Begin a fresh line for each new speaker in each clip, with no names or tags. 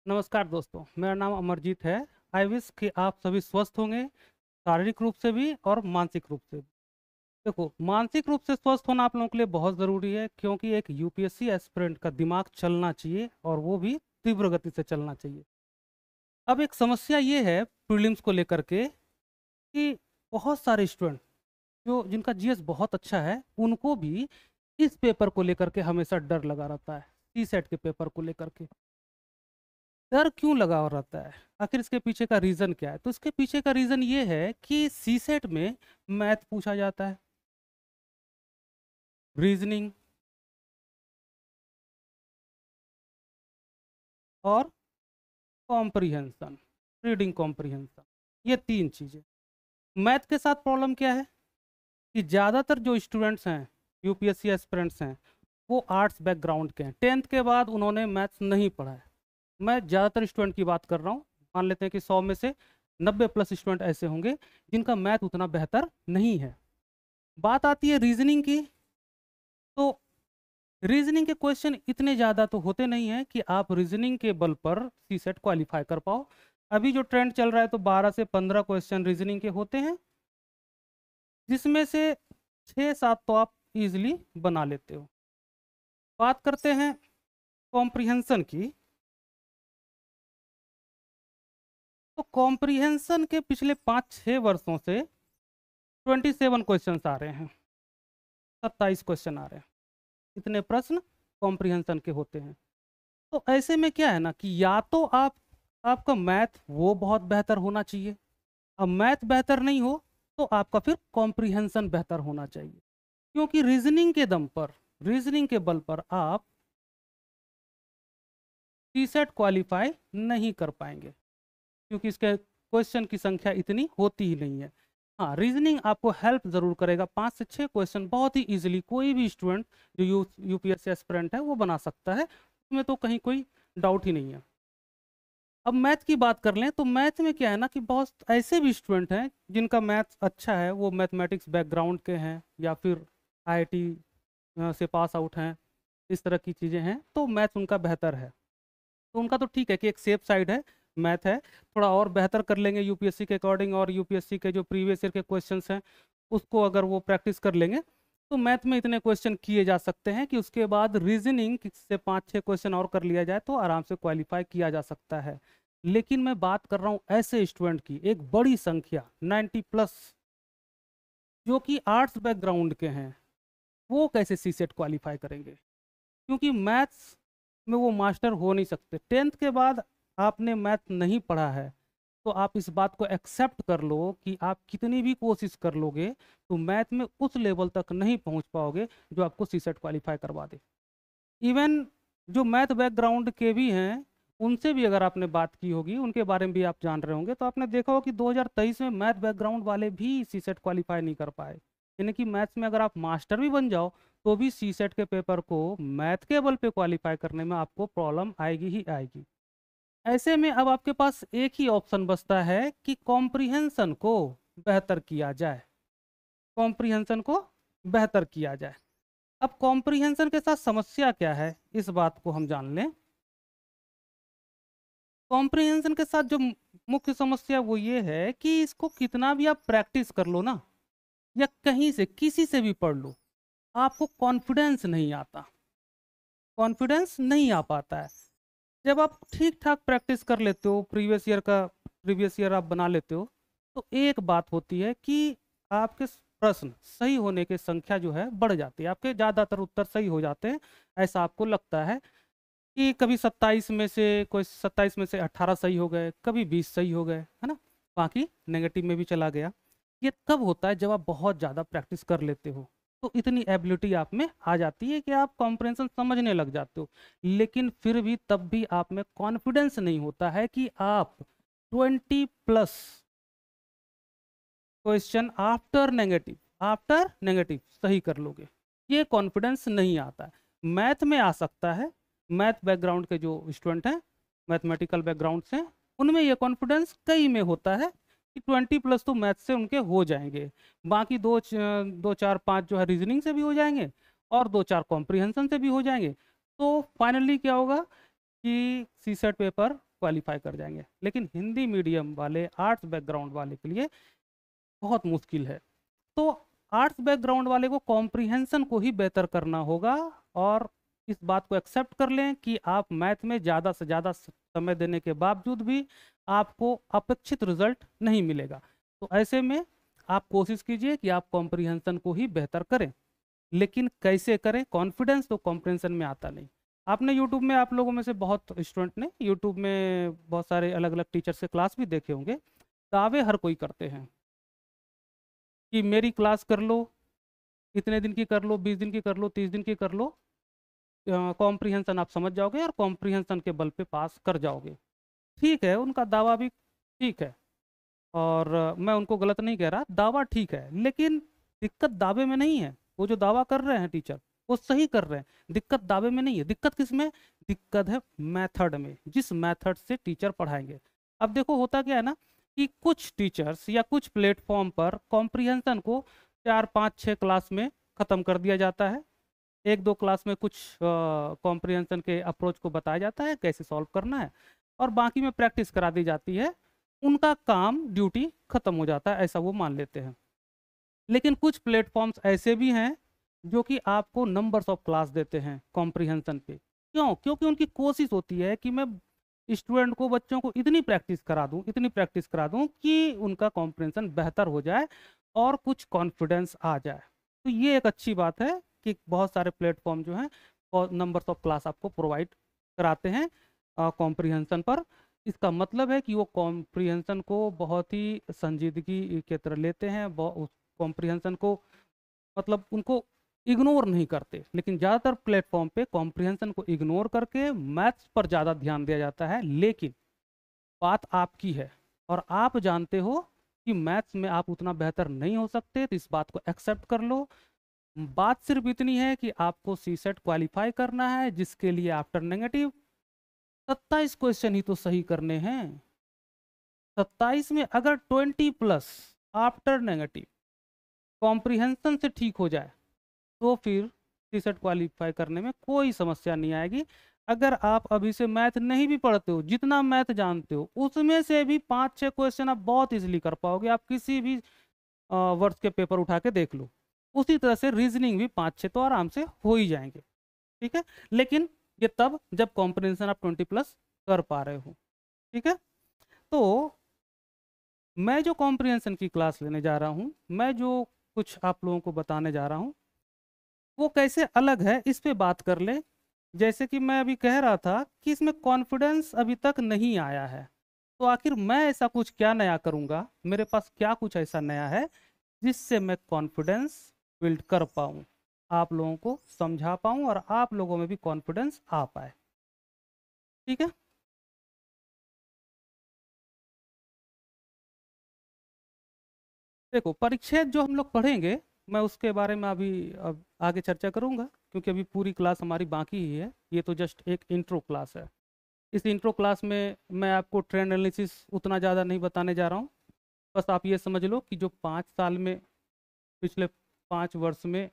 नमस्कार दोस्तों, मेरा नाम अमरजीत है। आई विश कि आप सभी स्वस्थ होंगे, शारीरिक रूप से भी और मानसिक रूप से भी। देखो, मानसिक रूप से स्वस्थ होना आप लोगों के लिए बहुत ज़रूरी है, क्योंकि एक यूपीएससी एस्पिरेंट का दिमाग चलना चाहिए और वो भी तीव्र गति से चलना चाहिए। अब एक समस्या ये है प्रीलिम्स को लेकर के कि बहुत सारे स्टूडेंट जो जिनका जीएस बहुत अच्छा है, उनको भी इस पेपर को लेकर के हमेशा डर लगा रहता है। सी सेट के पेपर को लेकर के डर क्यों लगा हुआ रहता है? आखिर इसके पीछे का रीज़न क्या है? तो इसके पीछे का रीज़न ये है कि सीसेट में मैथ पूछा जाता है, रीजनिंग और कॉम्प्रिहेंशन, रीडिंग कॉम्प्रिहेंशन, ये तीन चीज़ें। मैथ के साथ प्रॉब्लम क्या है कि ज़्यादातर जो स्टूडेंट्स हैं, यूपीएससी एस्पिरेंट्स हैं, वो आर्ट्स बैकग्राउंड के हैं। 10th के बाद उन्होंने मैथ्स नहीं पढ़ा है। मैं ज़्यादातर स्टूडेंट की बात कर रहा हूँ। मान लेते हैं कि 100 में से 90 प्लस स्टूडेंट ऐसे होंगे जिनका मैथ उतना बेहतर नहीं है। बात आती है रीजनिंग की, तो रीजनिंग के क्वेश्चन इतने ज़्यादा तो होते नहीं हैं कि आप रीजनिंग के बल पर सी सेट क्वालिफाई कर पाओ। अभी जो ट्रेंड चल रहा है तो 12 से 15 क्वेश्चन रीजनिंग के होते हैं, जिसमें से 6-7 तो आप इजीली बना लेते हो। बात करते हैं कॉम्प्रिहेंशन की, तो कॉम्प्रिहेंशन के पिछले 5-6 वर्षों से 27 क्वेश्चन आ रहे हैं, 27 क्वेश्चन आ रहे हैं। इतने प्रश्न कॉम्प्रिहेंशन के होते हैं। तो ऐसे में क्या है ना कि या तो आपका मैथ वो बहुत बेहतर होना चाहिए। अब मैथ बेहतर नहीं हो तो आपका फिर कॉम्प्रिहेंशन बेहतर होना चाहिए, क्योंकि रीजनिंग के दम पर, रीजनिंग के बल पर आप टी सेट क्वालिफाई नहीं कर पाएंगे, क्योंकि इसके क्वेश्चन की संख्या इतनी होती ही नहीं है। हाँ, रीजनिंग आपको हेल्प जरूर करेगा। 5 से 6 क्वेश्चन बहुत ही इजीली कोई भी स्टूडेंट जो यूपीएससी एस्पिरेंट है वो बना सकता है, उसमें तो कहीं कोई डाउट ही नहीं है। अब मैथ की बात कर लें तो मैथ में क्या है ना कि बहुत ऐसे भी स्टूडेंट हैं जिनका मैथ अच्छा है, वो मैथमेटिक्स बैकग्राउंड के हैं या फिर आईआईटी से पास आउट हैं, इस तरह की चीज़ें हैं, तो मैथ उनका बेहतर है। तो उनका तो ठीक है कि एक सेफ साइड है, मैथ है। थोड़ा और बेहतर कर लेंगे यूपीएससी के अकॉर्डिंग, और यूपीएससी के जो प्रीवियस ईयर के क्वेश्चंस हैं उसको अगर वो प्रैक्टिस कर लेंगे तो मैथ में इतने क्वेश्चन किए जा सकते हैं कि उसके बाद रीजनिंग से 5-6 क्वेश्चन और कर लिया जाए तो आराम से क्वालिफाई किया जा सकता है। लेकिन मैं बात कर रहा हूँ ऐसे स्टूडेंट की, एक बड़ी संख्या 90 प्लस, जो कि आर्ट्स बैकग्राउंड के हैं, वो कैसे सी सेट क्वालिफाई करेंगे? क्योंकि मैथ्स में वो मास्टर हो नहीं सकते। 10th के बाद आपने मैथ नहीं पढ़ा है तो आप इस बात को एक्सेप्ट कर लो कि आप कितनी भी कोशिश कर लोगे तो मैथ में उस लेवल तक नहीं पहुंच पाओगे जो आपको सी सेट क्वालिफाई करवा दे। इवन जो मैथ बैकग्राउंड के भी हैं, उनसे भी अगर आपने बात की होगी, उनके बारे में भी आप जान रहे होंगे, तो आपने देखा होगा कि 2023 में मैथ बैकग्राउंड वाले भी सी सेट क्वालिफाई नहीं कर पाए। यानी कि मैथ्स में अगर आप मास्टर भी बन जाओ तो भी सी सेट के पेपर को मैथ के बल पे क्वालिफाई करने में आपको प्रॉब्लम आएगी ही आएगी। ऐसे में अब आपके पास एक ही ऑप्शन बचता है कि कॉम्प्रिहेंशन को बेहतर किया जाए, कॉम्प्रिहेंशन को बेहतर किया जाए। अब कॉम्प्रिहेंशन के साथ समस्या क्या है, इस बात को हम जान लें। कॉम्प्रिहेंशन के साथ जो मुख्य समस्या वो ये है कि इसको कितना भी आप प्रैक्टिस कर लो ना, या कहीं से किसी से भी पढ़ लो, आपको कॉन्फिडेंस नहीं आता, कॉन्फिडेंस नहीं आ पाता है। जब आप ठीक ठाक प्रैक्टिस कर लेते हो, प्रीवियस ईयर आप बना लेते हो, तो एक बात होती है कि आपके प्रश्न सही होने की संख्या जो है बढ़ जाती है, आपके ज़्यादातर उत्तर सही हो जाते हैं। ऐसा आपको लगता है कि कभी 27 में से 18 सही हो गए, कभी 20 सही हो गए, है ना, बाकी नेगेटिव में भी चला गया। ये कब होता है? जब आप बहुत ज़्यादा प्रैक्टिस कर लेते हो तो इतनी एबिलिटी आप में आ जाती है कि आप कॉम्प्रिहेंशन समझने लग जाते हो। लेकिन फिर भी तब भी आप में कॉन्फिडेंस नहीं होता है कि आप 20 प्लस क्वेश्चन आफ्टर नेगेटिव सही कर लोगे, ये कॉन्फिडेंस नहीं आता है। मैथ में आ सकता है, मैथ बैकग्राउंड के जो स्टूडेंट हैं, मैथमेटिकल बैकग्राउंड से, उनमें ये कॉन्फिडेंस कई में होता है कि 20 प्लस तो मैथ से उनके हो जाएंगे, बाकी 2 4 5 जो है रीजनिंग से भी हो जाएंगे और 2 4 कॉम्प्रिहेंशन से भी हो जाएंगे। तो फाइनली क्या होगा कि सी सेट पेपर क्वालिफाई कर जाएंगे, लेकिन हिंदी मीडियम वाले, आर्ट्स बैकग्राउंड वाले के लिए बहुत मुश्किल है। तो आर्ट्स बैकग्राउंड वाले को कॉम्प्रिहेंशन को ही बेहतर करना होगा, और इस बात को एक्सेप्ट कर लें कि आप मैथ में ज़्यादा से ज़्यादा समय देने के बावजूद भी आपको अपेक्षित रिजल्ट नहीं मिलेगा। तो ऐसे में आप कोशिश कीजिए कि आप कॉम्प्रिहेंशन को ही बेहतर करें। लेकिन कैसे करें? कॉन्फिडेंस तो कॉम्प्रिहेंशन में आता नहीं। आपने यूट्यूब में, आप लोगों में से बहुत स्टूडेंट ने यूट्यूब में बहुत सारे अलग अलग टीचर से क्लास भी देखे होंगे। दावे हर कोई करते हैं कि मेरी क्लास कर लो, इतने दिन की कर लो, 20 दिन की कर लो, 30 दिन की कर लो, कॉम्प्रिहेंशन आप समझ जाओगे और कॉम्प्रिहेंशन के बल पे पास कर जाओगे। ठीक है, उनका दावा भी ठीक है, और मैं उनको गलत नहीं कह रहा, दावा ठीक है, लेकिन दिक्कत दावे में नहीं है। वो जो दावा कर रहे हैं टीचर, वो सही कर रहे हैं, दिक्कत दावे में नहीं है। दिक्कत किस में? दिक्कत है मेथड में, जिस मेथड से टीचर पढ़ाएंगे। अब देखो होता क्या है ना, कि कुछ टीचर्स या कुछ प्लेटफॉर्म पर कॉम्प्रिहेंशन को 4, 5, 6 क्लास में ख़त्म कर दिया जाता है। 1, 2 क्लास में कुछ कॉम्प्रिहेंशन के अप्रोच को बताया जाता है, कैसे सॉल्व करना है, और बाकी में प्रैक्टिस करा दी जाती है। उनका काम, ड्यूटी खत्म हो जाता है, ऐसा वो मान लेते हैं। लेकिन कुछ प्लेटफॉर्म्स ऐसे भी हैं जो कि आपको नंबर्स ऑफ क्लास देते हैं कॉम्प्रिहेंशन पे। क्यों? क्योंकि उनकी कोशिश होती है कि मैं स्टूडेंट को, बच्चों को इतनी प्रैक्टिस करा दूं, इतनी प्रैक्टिस करा दूं कि उनका कॉम्प्रिहेंशन बेहतर हो जाए और कुछ कॉन्फिडेंस आ जाए। तो ये एक अच्छी बात है कि बहुत सारे प्लेटफॉर्म जो हैं नंबर्स ऑफ क्लास आपको प्रोवाइड कराते हैं कॉम्प्रिहेंशन पर। इसका मतलब है कि वो कॉम्प्रिहेंशन को बहुत ही संजीदगी के तरह लेते हैं, उस कॉम्प्रिहेंशन को मतलब उनको इग्नोर नहीं करते। लेकिन ज़्यादातर प्लेटफॉर्म पे कॉम्प्रिहेंशन को इग्नोर करके मैथ्स पर ज़्यादा ध्यान दिया जाता है। लेकिन बात आपकी है, और आप जानते हो कि मैथ्स में आप उतना बेहतर नहीं हो सकते, तो इस बात को एक्सेप्ट कर लो। बात सिर्फ इतनी है कि आपको सीसेट क्वालिफाई करना है, जिसके लिए आफ्टर नेगेटिव 27 क्वेश्चन ही तो सही करने हैं। 27 में अगर 20+ आफ्टर नेगेटिव कॉम्प्रिहेंशन से ठीक हो जाए, तो फिर सीसेट क्वालिफाई करने में कोई समस्या नहीं आएगी। अगर आप अभी से मैथ नहीं भी पढ़ते हो, जितना मैथ जानते हो उसमें से भी 5-6 क्वेश्चन आप बहुत इजीली कर पाओगे। आप किसी भी वर्ष के पेपर उठा के देख लो, उसी तरह से रीजनिंग भी 5-6 तो आराम से हो ही जाएंगे। ठीक है, लेकिन ये तब जब कॉम्प्रिहेंशन आप 20+ कर पा रहे हो। ठीक है, तो मैं जो कॉम्प्रिहेंशन की क्लास लेने जा रहा हूँ, मैं जो कुछ आप लोगों को बताने जा रहा हूँ, वो कैसे अलग है इस पे बात कर ले। जैसे कि मैं अभी कह रहा था कि इसमें कॉन्फिडेंस अभी तक नहीं आया है, तो आखिर मैं ऐसा कुछ क्या नया करूँगा, मेरे पास क्या कुछ ऐसा नया है जिससे मैं कॉन्फिडेंस बिल्ड कर पाऊँ, आप लोगों को समझा पाऊँ और आप लोगों में भी कॉन्फिडेंस आ पाए। ठीक है, देखो परिच्छेद जो हम लोग पढ़ेंगे, मैं उसके बारे में अभी अब आगे चर्चा करूंगा, क्योंकि अभी पूरी क्लास हमारी बाकी ही है। ये तो जस्ट एक इंट्रो क्लास है। इस इंट्रो क्लास में मैं आपको ट्रेंड एनालिसिस उतना ज़्यादा नहीं बताने जा रहा हूँ। बस आप ये समझ लो कि जो 5 साल में, पिछले 5 वर्ष में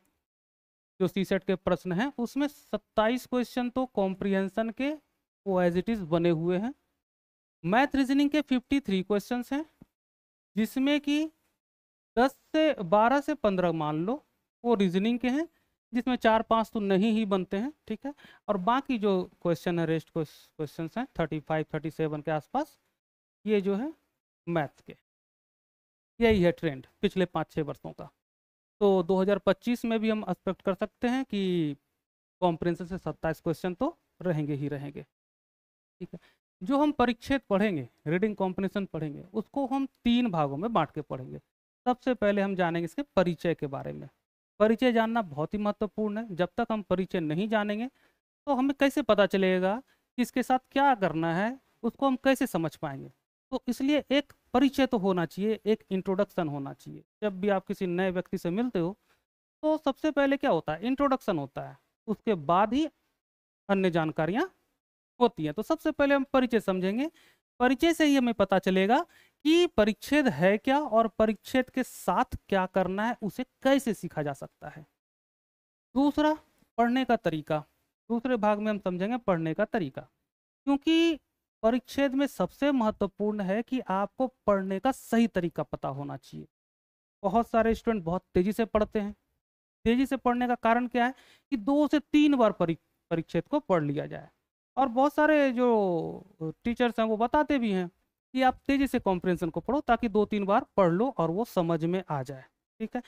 जो सीसेट के प्रश्न हैं, उसमें 27 क्वेश्चन तो कॉम्प्रिहेंशन के वो एज इट इज़ बने हुए हैं। मैथ रीजनिंग के 53 क्वेश्चन हैं, जिसमें कि 12 से 15 मान लो वो रीजनिंग के हैं, जिसमें 4-5 तो नहीं ही बनते हैं। ठीक है, और बाकी जो क्वेश्चन है, रेस्ट क्वेश्चन हैं 35-37 के आसपास, ये जो है मैथ्स के। यही है ट्रेंड पिछले 5-6 वर्षों का। तो 2025 में भी हम एक्सपेक्ट कर सकते हैं कि कॉम्प्रिहेंशन से 27 क्वेश्चन तो रहेंगे ही रहेंगे। ठीक है, जो हम परिच्छेद पढ़ेंगे, रीडिंग कॉम्प्रिहेंशन पढ़ेंगे, उसको हम 3 भागों में बांट के पढ़ेंगे। सबसे पहले हम जानेंगे इसके परिचय के बारे में। परिचय जानना बहुत ही महत्वपूर्ण है। जब तक हम परिचय नहीं जानेंगे तो हमें कैसे पता चलेगा कि इसके साथ क्या करना है, उसको हम कैसे समझ पाएंगे। तो इसलिए एक परिचय तो होना चाहिए, एक इंट्रोडक्शन होना चाहिए। जब भी आप किसी नए व्यक्ति से मिलते हो तो सबसे पहले क्या होता है? इंट्रोडक्शन होता है, उसके बाद ही अन्य जानकारियाँ होती हैं। तो सबसे पहले हम परिचय समझेंगे। परिचय से ही हमें पता चलेगा कि परिच्छेद है क्या, और परिच्छेद के साथ क्या करना है, उसे कैसे सीखा जा सकता है। दूसरा, पढ़ने का तरीका। दूसरे भाग में हम समझेंगे पढ़ने का तरीका, क्योंकि परिच्छेद में सबसे महत्वपूर्ण है कि आपको पढ़ने का सही तरीका पता होना चाहिए। बहुत सारे स्टूडेंट बहुत तेजी से पढ़ते हैं। तेजी से पढ़ने का कारण क्या है कि 2 से 3 बार परिच्छेद को पढ़ लिया जाए। और बहुत सारे जो टीचर्स हैं वो बताते भी हैं कि आप तेजी से कॉम्प्रिहेंशन को पढ़ो ताकि 2-3 बार पढ़ लो और वो समझ में आ जाए। ठीक है,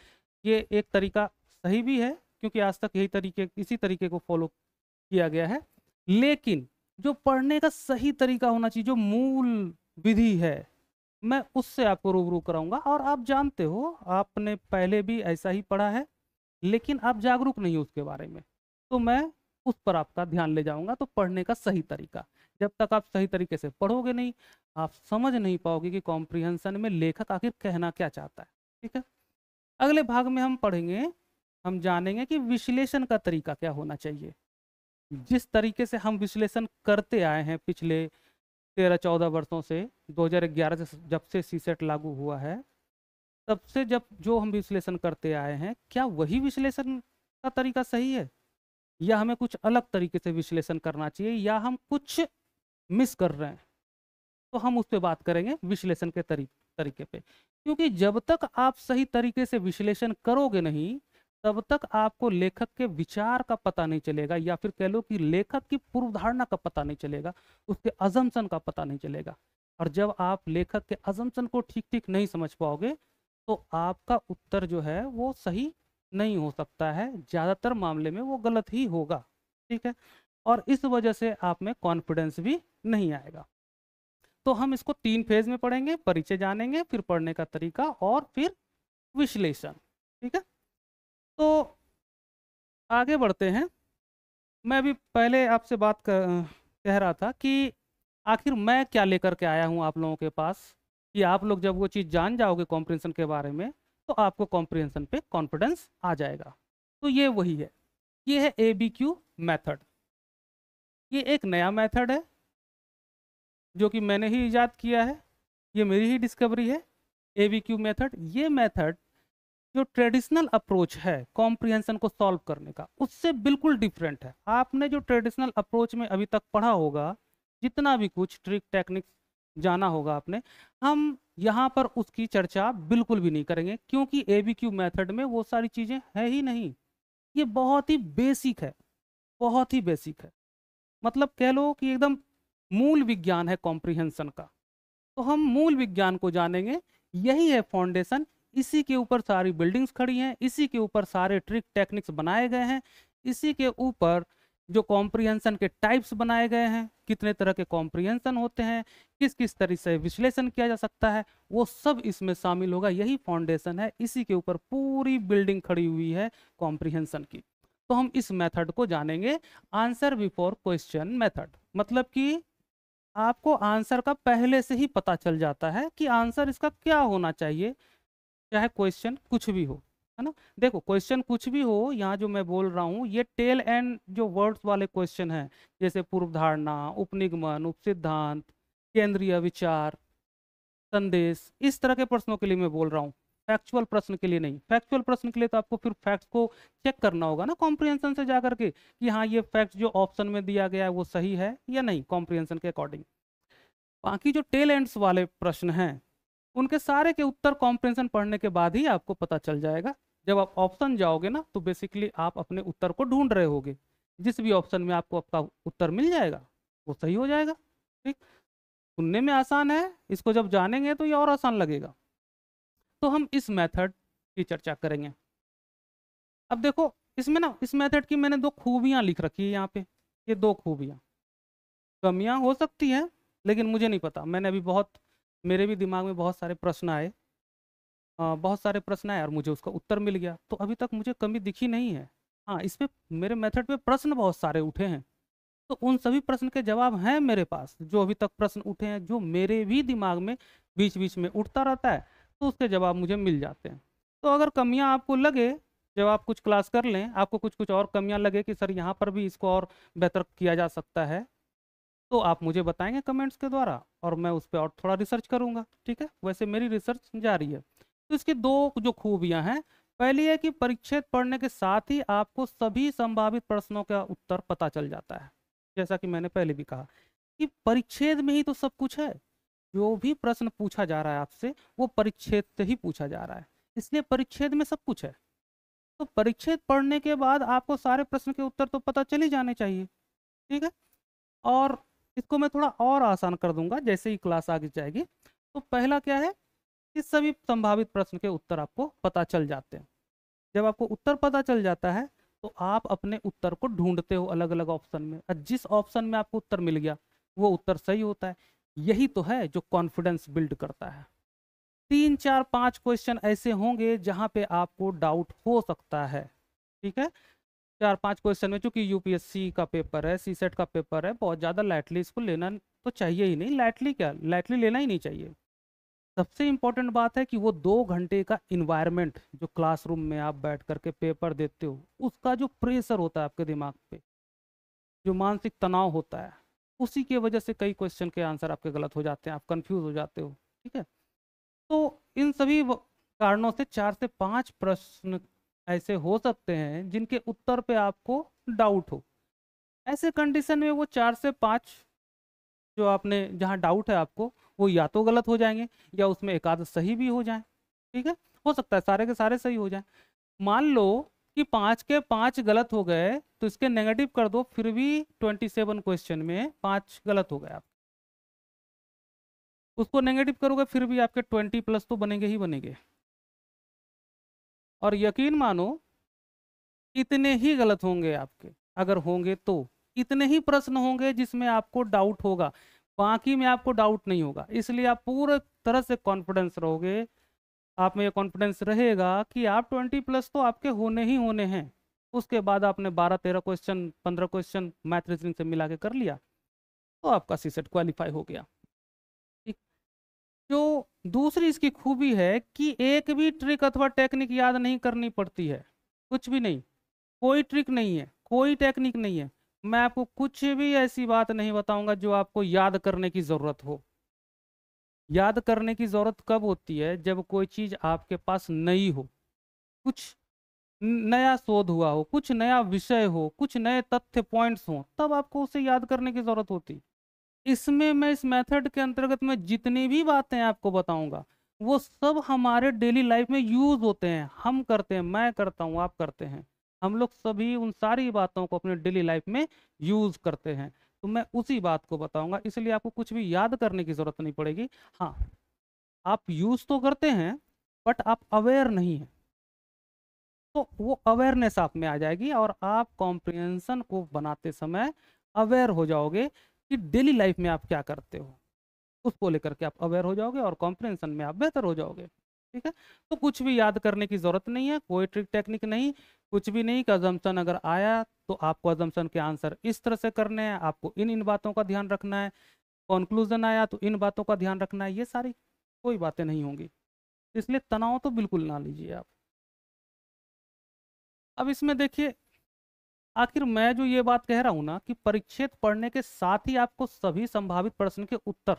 ये एक तरीका सही भी है क्योंकि आज तक इसी तरीके को फॉलो किया गया है। लेकिन जो पढ़ने का सही तरीका होना चाहिए, जो मूल विधि है, मैं उससे आपको रूबरू कराऊंगा। और आप जानते हो, आपने पहले भी ऐसा ही पढ़ा है, लेकिन आप जागरूक नहीं हो उसके बारे में, तो मैं उस पर आपका ध्यान ले जाऊंगा। तो पढ़ने का सही तरीका, जब तक आप सही तरीके से पढ़ोगे नहीं, आप समझ नहीं पाओगे कि कॉम्प्रिहेंशन में लेखक आखिर कहना क्या चाहता है। ठीक है, अगले भाग में हम पढ़ेंगे, हम जानेंगे कि विश्लेषण का तरीका क्या होना चाहिए। जिस तरीके से हम विश्लेषण करते आए हैं पिछले 13-14 वर्षों से, 2011 से जब से सीसेट लागू हुआ है, तब से जब जो हम विश्लेषण करते आए हैं, क्या वही विश्लेषण का तरीका सही है या हमें कुछ अलग तरीके से विश्लेषण करना चाहिए, या हम कुछ मिस कर रहे हैं? तो हम उस पर बात करेंगे, विश्लेषण के तरीके पे। क्योंकि जब तक आप सही तरीके से विश्लेषण करोगे नहीं, तब तक आपको लेखक के विचार का पता नहीं चलेगा, या फिर कह लो कि लेखक की पूर्व धारणा का पता नहीं चलेगा, उसके अजम्पशन का पता नहीं चलेगा। और जब आप लेखक के अजम्पशन को ठीक ठीक नहीं समझ पाओगे, तो आपका उत्तर जो है वो सही नहीं हो सकता है, ज़्यादातर मामले में वो गलत ही होगा। ठीक है, और इस वजह से आप में कॉन्फिडेंस भी नहीं आएगा। तो हम इसको 3 फेज में पढ़ेंगे, परिचय जानेंगे, फिर पढ़ने का तरीका, और फिर विश्लेषण। ठीक है, तो आगे बढ़ते हैं। मैं अभी पहले आपसे कह रहा था कि आखिर मैं क्या लेकर के आया हूँ आप लोगों के पास, कि आप लोग जब वो चीज़ जान जाओगे कॉम्प्रिहेंशन के बारे में, तो आपको कॉम्प्रिहेंशन पे कॉन्फिडेंस आ जाएगा। तो ये वही है, ये है ABQ मेथड। ये एक नया मेथड है जो कि मैंने ही इजाद किया है, ये मेरी ही डिस्कवरी है। ABQ मेथड, ये मेथड जो ट्रेडिशनल अप्रोच है कॉम्प्रिहेंशन को सॉल्व करने का, उससे बिल्कुल डिफरेंट है। आपने जो ट्रेडिशनल अप्रोच में अभी तक पढ़ा होगा, जितना भी कुछ ट्रिक टेक्निक्स जाना होगा आपने, हम यहाँ पर उसकी चर्चा बिल्कुल भी नहीं करेंगे, क्योंकि ABQ मेथड में वो सारी चीज़ें है ही नहीं। ये बहुत ही बेसिक है, बहुत ही बेसिक है, मतलब कह लो कि एकदम मूल विज्ञान है कॉम्प्रिहेंशन का। तो हम मूल विज्ञान को जानेंगे, यही है फाउंडेशन, इसी के ऊपर सारी बिल्डिंग्स खड़ी हैं, इसी के ऊपर सारे ट्रिक टेक्निक्स बनाए गए हैं, इसी के ऊपर जो कॉम्प्रिहेंशन के टाइप्स बनाए गए हैं, कितने तरह के कॉम्प्रिहेंशन होते हैं, किस किस तरह से विश्लेषण किया जा सकता है, वो सब इसमें शामिल होगा। यही फाउंडेशन है, इसी के ऊपर पूरी बिल्डिंग खड़ी हुई है कॉम्प्रिहेंशन की। तो हम इस मेथड को जानेंगे, आंसर बिफोर क्वेश्चन मेथड। मतलब कि आपको आंसर का पहले से ही पता चल जाता है कि आंसर इसका क्या होना चाहिए, चाहे क्वेश्चन कुछ भी हो, है ना। देखो, क्वेश्चन कुछ भी हो, यहाँ जो मैं बोल रहा हूँ ये टेल एंड जो वर्ड्स वाले क्वेश्चन हैं, जैसे पूर्व धारणा, उपनिगमन, उपसिद्धांत, केंद्रीय विचार, संदेश, इस तरह के प्रश्नों के लिए मैं बोल रहा हूँ, फैक्चुअल प्रश्न के लिए नहीं। फैक्चुअल प्रश्न के लिए तो आपको फिर फैक्ट्स को चेक करना होगा ना कॉम्प्रिहेंशन से जाकर के, कि हाँ ये फैक्ट जो ऑप्शन में दिया गया है वो सही है या नहीं कॉम्प्रिहेंशन के अकॉर्डिंग। बाकी जो टेल एंड्स वाले प्रश्न हैं, उनके सारे के उत्तर कॉम्प्रिहेंशन पढ़ने के बाद ही आपको पता चल जाएगा। जब आप ऑप्शन जाओगे ना, तो बेसिकली आप अपने उत्तर को ढूंढ रहे होगे, जिस भी ऑप्शन में आपको आपका उत्तर मिल जाएगा वो सही हो जाएगा। ठीक, सुनने में आसान है, इसको जब जानेंगे तो ये और आसान लगेगा। तो हम इस मेथड की चर्चा करेंगे। अब देखो, इसमें ना, इस मेथड की मैंने 2 खूबियां लिख रखी है यहाँ पे। ये 2 खूबियां, कमियां हो सकती हैं लेकिन मुझे नहीं पता। मैंने अभी मेरे भी दिमाग में बहुत सारे प्रश्न आए, बहुत सारे प्रश्न आए और मुझे उसका उत्तर मिल गया, तो अभी तक मुझे कमी दिखी नहीं है। हाँ, इस पे मेरे मेथड पे प्रश्न बहुत सारे उठे हैं, तो उन सभी प्रश्न के जवाब हैं मेरे पास। जो अभी तक प्रश्न उठे हैं, जो मेरे भी दिमाग में बीच बीच में उठता रहता है, तो उसके जवाब मुझे मिल जाते हैं। तो अगर कमियां आपको लगे, जब आप कुछ क्लास कर लें, आपको कुछ कुछ और कमियां लगे कि सर यहाँ पर भी इसको और बेहतर किया जा सकता है, तो आप मुझे बताएंगे कमेंट्स के द्वारा, और मैं उस पर और थोड़ा रिसर्च करूंगा। ठीक है, वैसे मेरी रिसर्च जारी है। तो इसकी 2 जो खूबियां हैं, पहली है कि परिच्छेद पढ़ने के साथ ही आपको सभी संभावित प्रश्नों का उत्तर पता चल जाता है, जैसा कि मैंने पहले भी कहा कि परिच्छेद में ही तो सब कुछ है। जो भी प्रश्न पूछा जा रहा है आपसे वो परिच्छेद से ही पूछा जा रहा है, इसलिए परिच्छेद में सब कुछ है। तो परिच्छेद पढ़ने के बाद आपको सारे प्रश्न के उत्तर तो पता चल ही जाने चाहिए। ठीक है, और इसको मैं थोड़ा और आसान कर दूंगा जैसे ही क्लास आगे जाएगी। तो पहला क्या है कि सभी संभावित प्रश्न के उत्तर आपको पता चल जाते हैं। जब आपको उत्तर पता चल जाता है तो आप अपने उत्तर को ढूंढते हो अलग अलग ऑप्शन में, और जिस ऑप्शन में आपको उत्तर मिल गया वो उत्तर सही होता है। यही तो है जो कॉन्फिडेंस बिल्ड करता है। 3 4 5 क्वेश्चन ऐसे होंगे जहां पे आपको डाउट हो सकता है। ठीक है, 4 5 क्वेश्चन में, चूंकि यूपीएससी का पेपर है, सीसेट का पेपर है, बहुत ज़्यादा लाइटली इसको लेना तो चाहिए ही नहीं। लाइटली क्या, लाइटली लेना ही नहीं चाहिए। सबसे इंपॉर्टेंट बात है कि वो 2 घंटे का इन्वायरमेंट जो क्लासरूम में आप बैठ करके पेपर देते हो, उसका जो प्रेशर होता है आपके दिमाग पे, जो मानसिक तनाव होता है, उसी के वजह से कई क्वेश्चन के आंसर आपके गलत हो जाते हैं, आप कंफ्यूज हो जाते हो। ठीक है, तो इन सभी कारणों से 4 से 5 प्रश्न ऐसे हो सकते हैं जिनके उत्तर पे आपको डाउट हो। ऐसे कंडीशन में वो 4 से 5 जो आपने जहाँ डाउट है आपको, वो या तो गलत हो जाएंगे या उसमें एक आध सही भी हो जाए। ठीक है, हो सकता है सारे के सारे सही हो जाए। मान लो कि 5 के 5 गलत हो गए तो इसके नेगेटिव कर दो, फिर भी 27 क्वेश्चन में 5 गलत हो गए आप, उसको नेगेटिव करोगे फिर भी आपके 20+ तो बनेंगे ही बनेंगे। और यकीन मानो इतने ही गलत होंगे आपके, अगर होंगे तो इतने ही प्रश्न होंगे जिसमें आपको डाउट होगा, बाकी में आपको डाउट नहीं होगा। इसलिए आप पूरे तरह से कॉन्फिडेंस रहोगे, आप में ये कॉन्फिडेंस रहेगा कि आप 20+ तो आपके होने ही होने हैं। उसके बाद आपने 12 13 क्वेश्चन 15 क्वेश्चन मैथ रीजनिंग से मिला के कर लिया तो आपका सीसेट क्वालिफाई हो गया। ठीक, जो दूसरी इसकी खूबी है कि एक भी ट्रिक अथवा टेक्निक याद नहीं करनी पड़ती है, कुछ भी नहीं, कोई ट्रिक नहीं है, कोई टेक्निक नहीं है। मैं आपको कुछ भी ऐसी बात नहीं बताऊंगा जो आपको याद करने की जरूरत हो। याद करने की जरूरत कब होती है, जब कोई चीज आपके पास नई हो, कुछ नया शोध हुआ हो, कुछ नया विषय हो, कुछ नए तथ्य पॉइंट्स हो, तब आपको उसे याद करने की जरूरत होती। इसमें मैं इस मेथड के अंतर्गत में जितनी भी बातें आपको बताऊंगा वो सब हमारे डेली लाइफ में यूज होते हैं, हम करते हैं, मैं करता हूँ, आप करते हैं, हम लोग सभी उन सारी बातों को अपने डेली लाइफ में यूज करते हैं। तो मैं उसी बात को बताऊंगा, इसलिए आपको कुछ भी याद करने की जरूरत नहीं पड़ेगी। हाँ, आप यूज तो करते हैं बट आप अवेयर नहीं है, तो वो अवेयरनेस आप में आ जाएगी और आप कॉम्प्रिहेंशन को बनाते समय अवेयर हो जाओगे कि डेली लाइफ में आप क्या करते हो, उसको लेकर के आप अवेयर हो जाओगे और कॉम्प्रिहेंशन में आप बेहतर हो जाओगे। ठीक है, तो कुछ भी याद करने की जरूरत नहीं है, कोई ट्रिक टेक्निक नहीं, कुछ भी नहीं। का अजम्पशन अगर आया तो आपको अजम्पशन के आंसर इस तरह से करने हैं, आपको इन इन बातों का ध्यान रखना है। कंक्लूजन आया तो इन बातों का ध्यान रखना है, ये सारी कोई बातें नहीं होंगी, इसलिए तनाव तो बिल्कुल ना लीजिए आप। अब इसमें देखिए, आखिर मैं जो ये बात कह रहा हूं ना कि परिच्छेद पढ़ने के साथ ही आपको सभी संभावित प्रश्न के उत्तर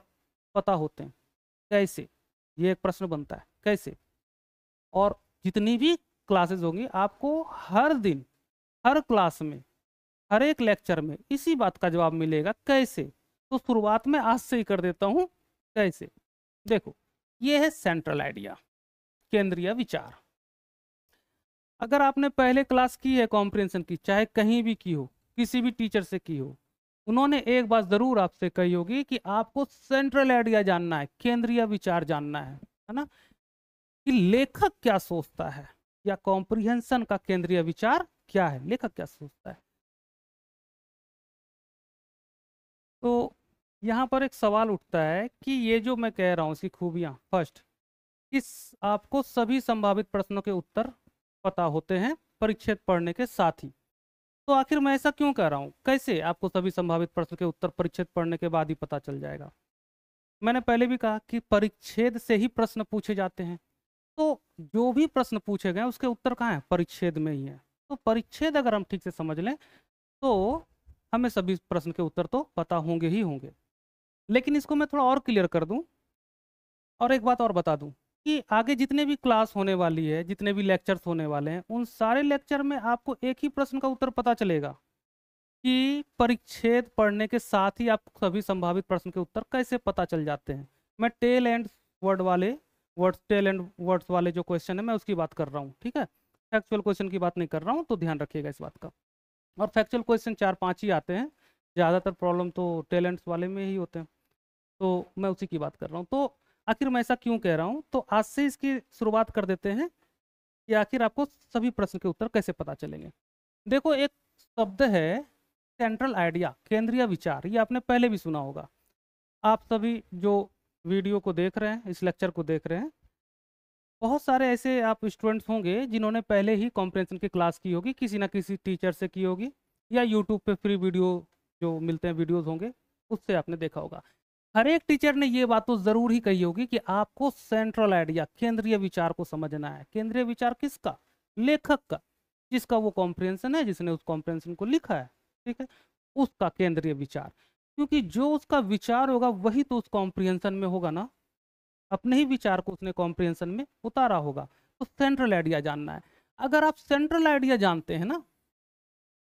पता होते हैं, कैसे, ये एक प्रश्न बनता है कैसे। और जितनी भी क्लासेस होंगी आपको हर दिन, हर क्लास में, हर एक लेक्चर में इसी बात का जवाब मिलेगा, कैसे। तो शुरुआत में आज से ही कर देता हूं कैसे। देखो, ये है सेंट्रल आइडिया, केंद्रीय विचार। अगर आपने पहले क्लास की है कॉम्प्रिहेंशन की, चाहे कहीं भी की हो, किसी भी टीचर से की हो, उन्होंने एक बात जरूर आपसे कही होगी कि आपको सेंट्रल आइडिया जानना है, केंद्रीय विचार जानना है ना, कि लेखक क्या सोचता है या कॉम्प्रिहेंशन का केंद्रीय विचार क्या है, लेखक क्या सोचता है। तो यहाँ पर एक सवाल उठता है कि ये जो मैं कह रहा हूँ इसकी खूबियाँ, फर्स्ट, इस आपको सभी संभावित प्रश्नों के उत्तर पता होते हैं परिच्छेद पढ़ने के साथ ही। तो आखिर मैं ऐसा क्यों कह रहा हूँ, कैसे आपको सभी संभावित प्रश्न के उत्तर परिच्छेद पढ़ने के बाद ही पता चल जाएगा। मैंने पहले भी कहा कि परिच्छेद से ही प्रश्न पूछे जाते हैं, तो जो भी प्रश्न पूछे गए उसके उत्तर कहाँ हैं, परिच्छेद में ही है। तो परिच्छेद अगर हम ठीक से समझ लें तो हमें सभी प्रश्न के उत्तर तो पता होंगे ही होंगे। लेकिन इसको मैं थोड़ा और क्लियर कर दूं और एक बात और बता दूं कि आगे जितने भी क्लास होने वाली है, जितने भी लेक्चर्स होने वाले हैं, उन सारे लेक्चर में आपको एक ही प्रश्न का उत्तर पता चलेगा। कि परिच्छेद पढ़ने के साथ ही आपको सभी संभावित प्रश्न के उत्तर कैसे पता चल जाते हैं। मैं टेल एंड वर्ड्स वाले जो क्वेश्चन है मैं उसकी बात कर रहा हूँ, ठीक है, फैक्चुअल क्वेश्चन की बात नहीं कर रहा हूँ, तो ध्यान रखिएगा इस बात का। और फैक्चुअल क्वेश्चन 4-5 ही आते हैं, ज़्यादातर प्रॉब्लम तो टेलेंट्स वाले में ही होते हैं, तो मैं उसी की बात कर रहा हूँ। तो आखिर मैं ऐसा क्यों कह रहा हूँ, तो आज से इसकी शुरुआत कर देते हैं कि आखिर आपको सभी प्रश्न के उत्तर कैसे पता चलेंगे। देखो, एक शब्द है सेंट्रल आइडिया, केंद्रीय विचार, ये आपने पहले भी सुना होगा। आप सभी जो वीडियो को देख रहे हैं, इस लेक्चर को देख रहे हैं, बहुत सारे ऐसे आप स्टूडेंट्स होंगे जिन्होंने पहले ही कॉम्प्रिहेंशन की क्लास की होगी, किसी ना किसी टीचर से की होगी, या यूट्यूब पे फ्री वीडियो जो मिलते हैं वीडियोस होंगे उससे आपने देखा होगा। हर एक टीचर ने ये बात तो जरूर ही कही होगी कि आपको सेंट्रल आइडिया, केंद्रीय विचार को समझना है। केंद्रीय विचार किसका? लेखक का, जिसका वो कॉम्प्रिहेंशन है, जिसने उस कॉम्प्रिहेंशन को लिखा है, ठीक है, उसका केंद्रीय विचार। क्योंकि जो उसका विचार होगा वही तो उस कॉम्प्रिहेंशन में होगा ना, अपने ही विचार को उसने कॉम्प्रिहेंशन में उतारा होगा। तो सेंट्रल आइडिया जानना है। अगर आप सेंट्रल आइडिया जानते हैं ना,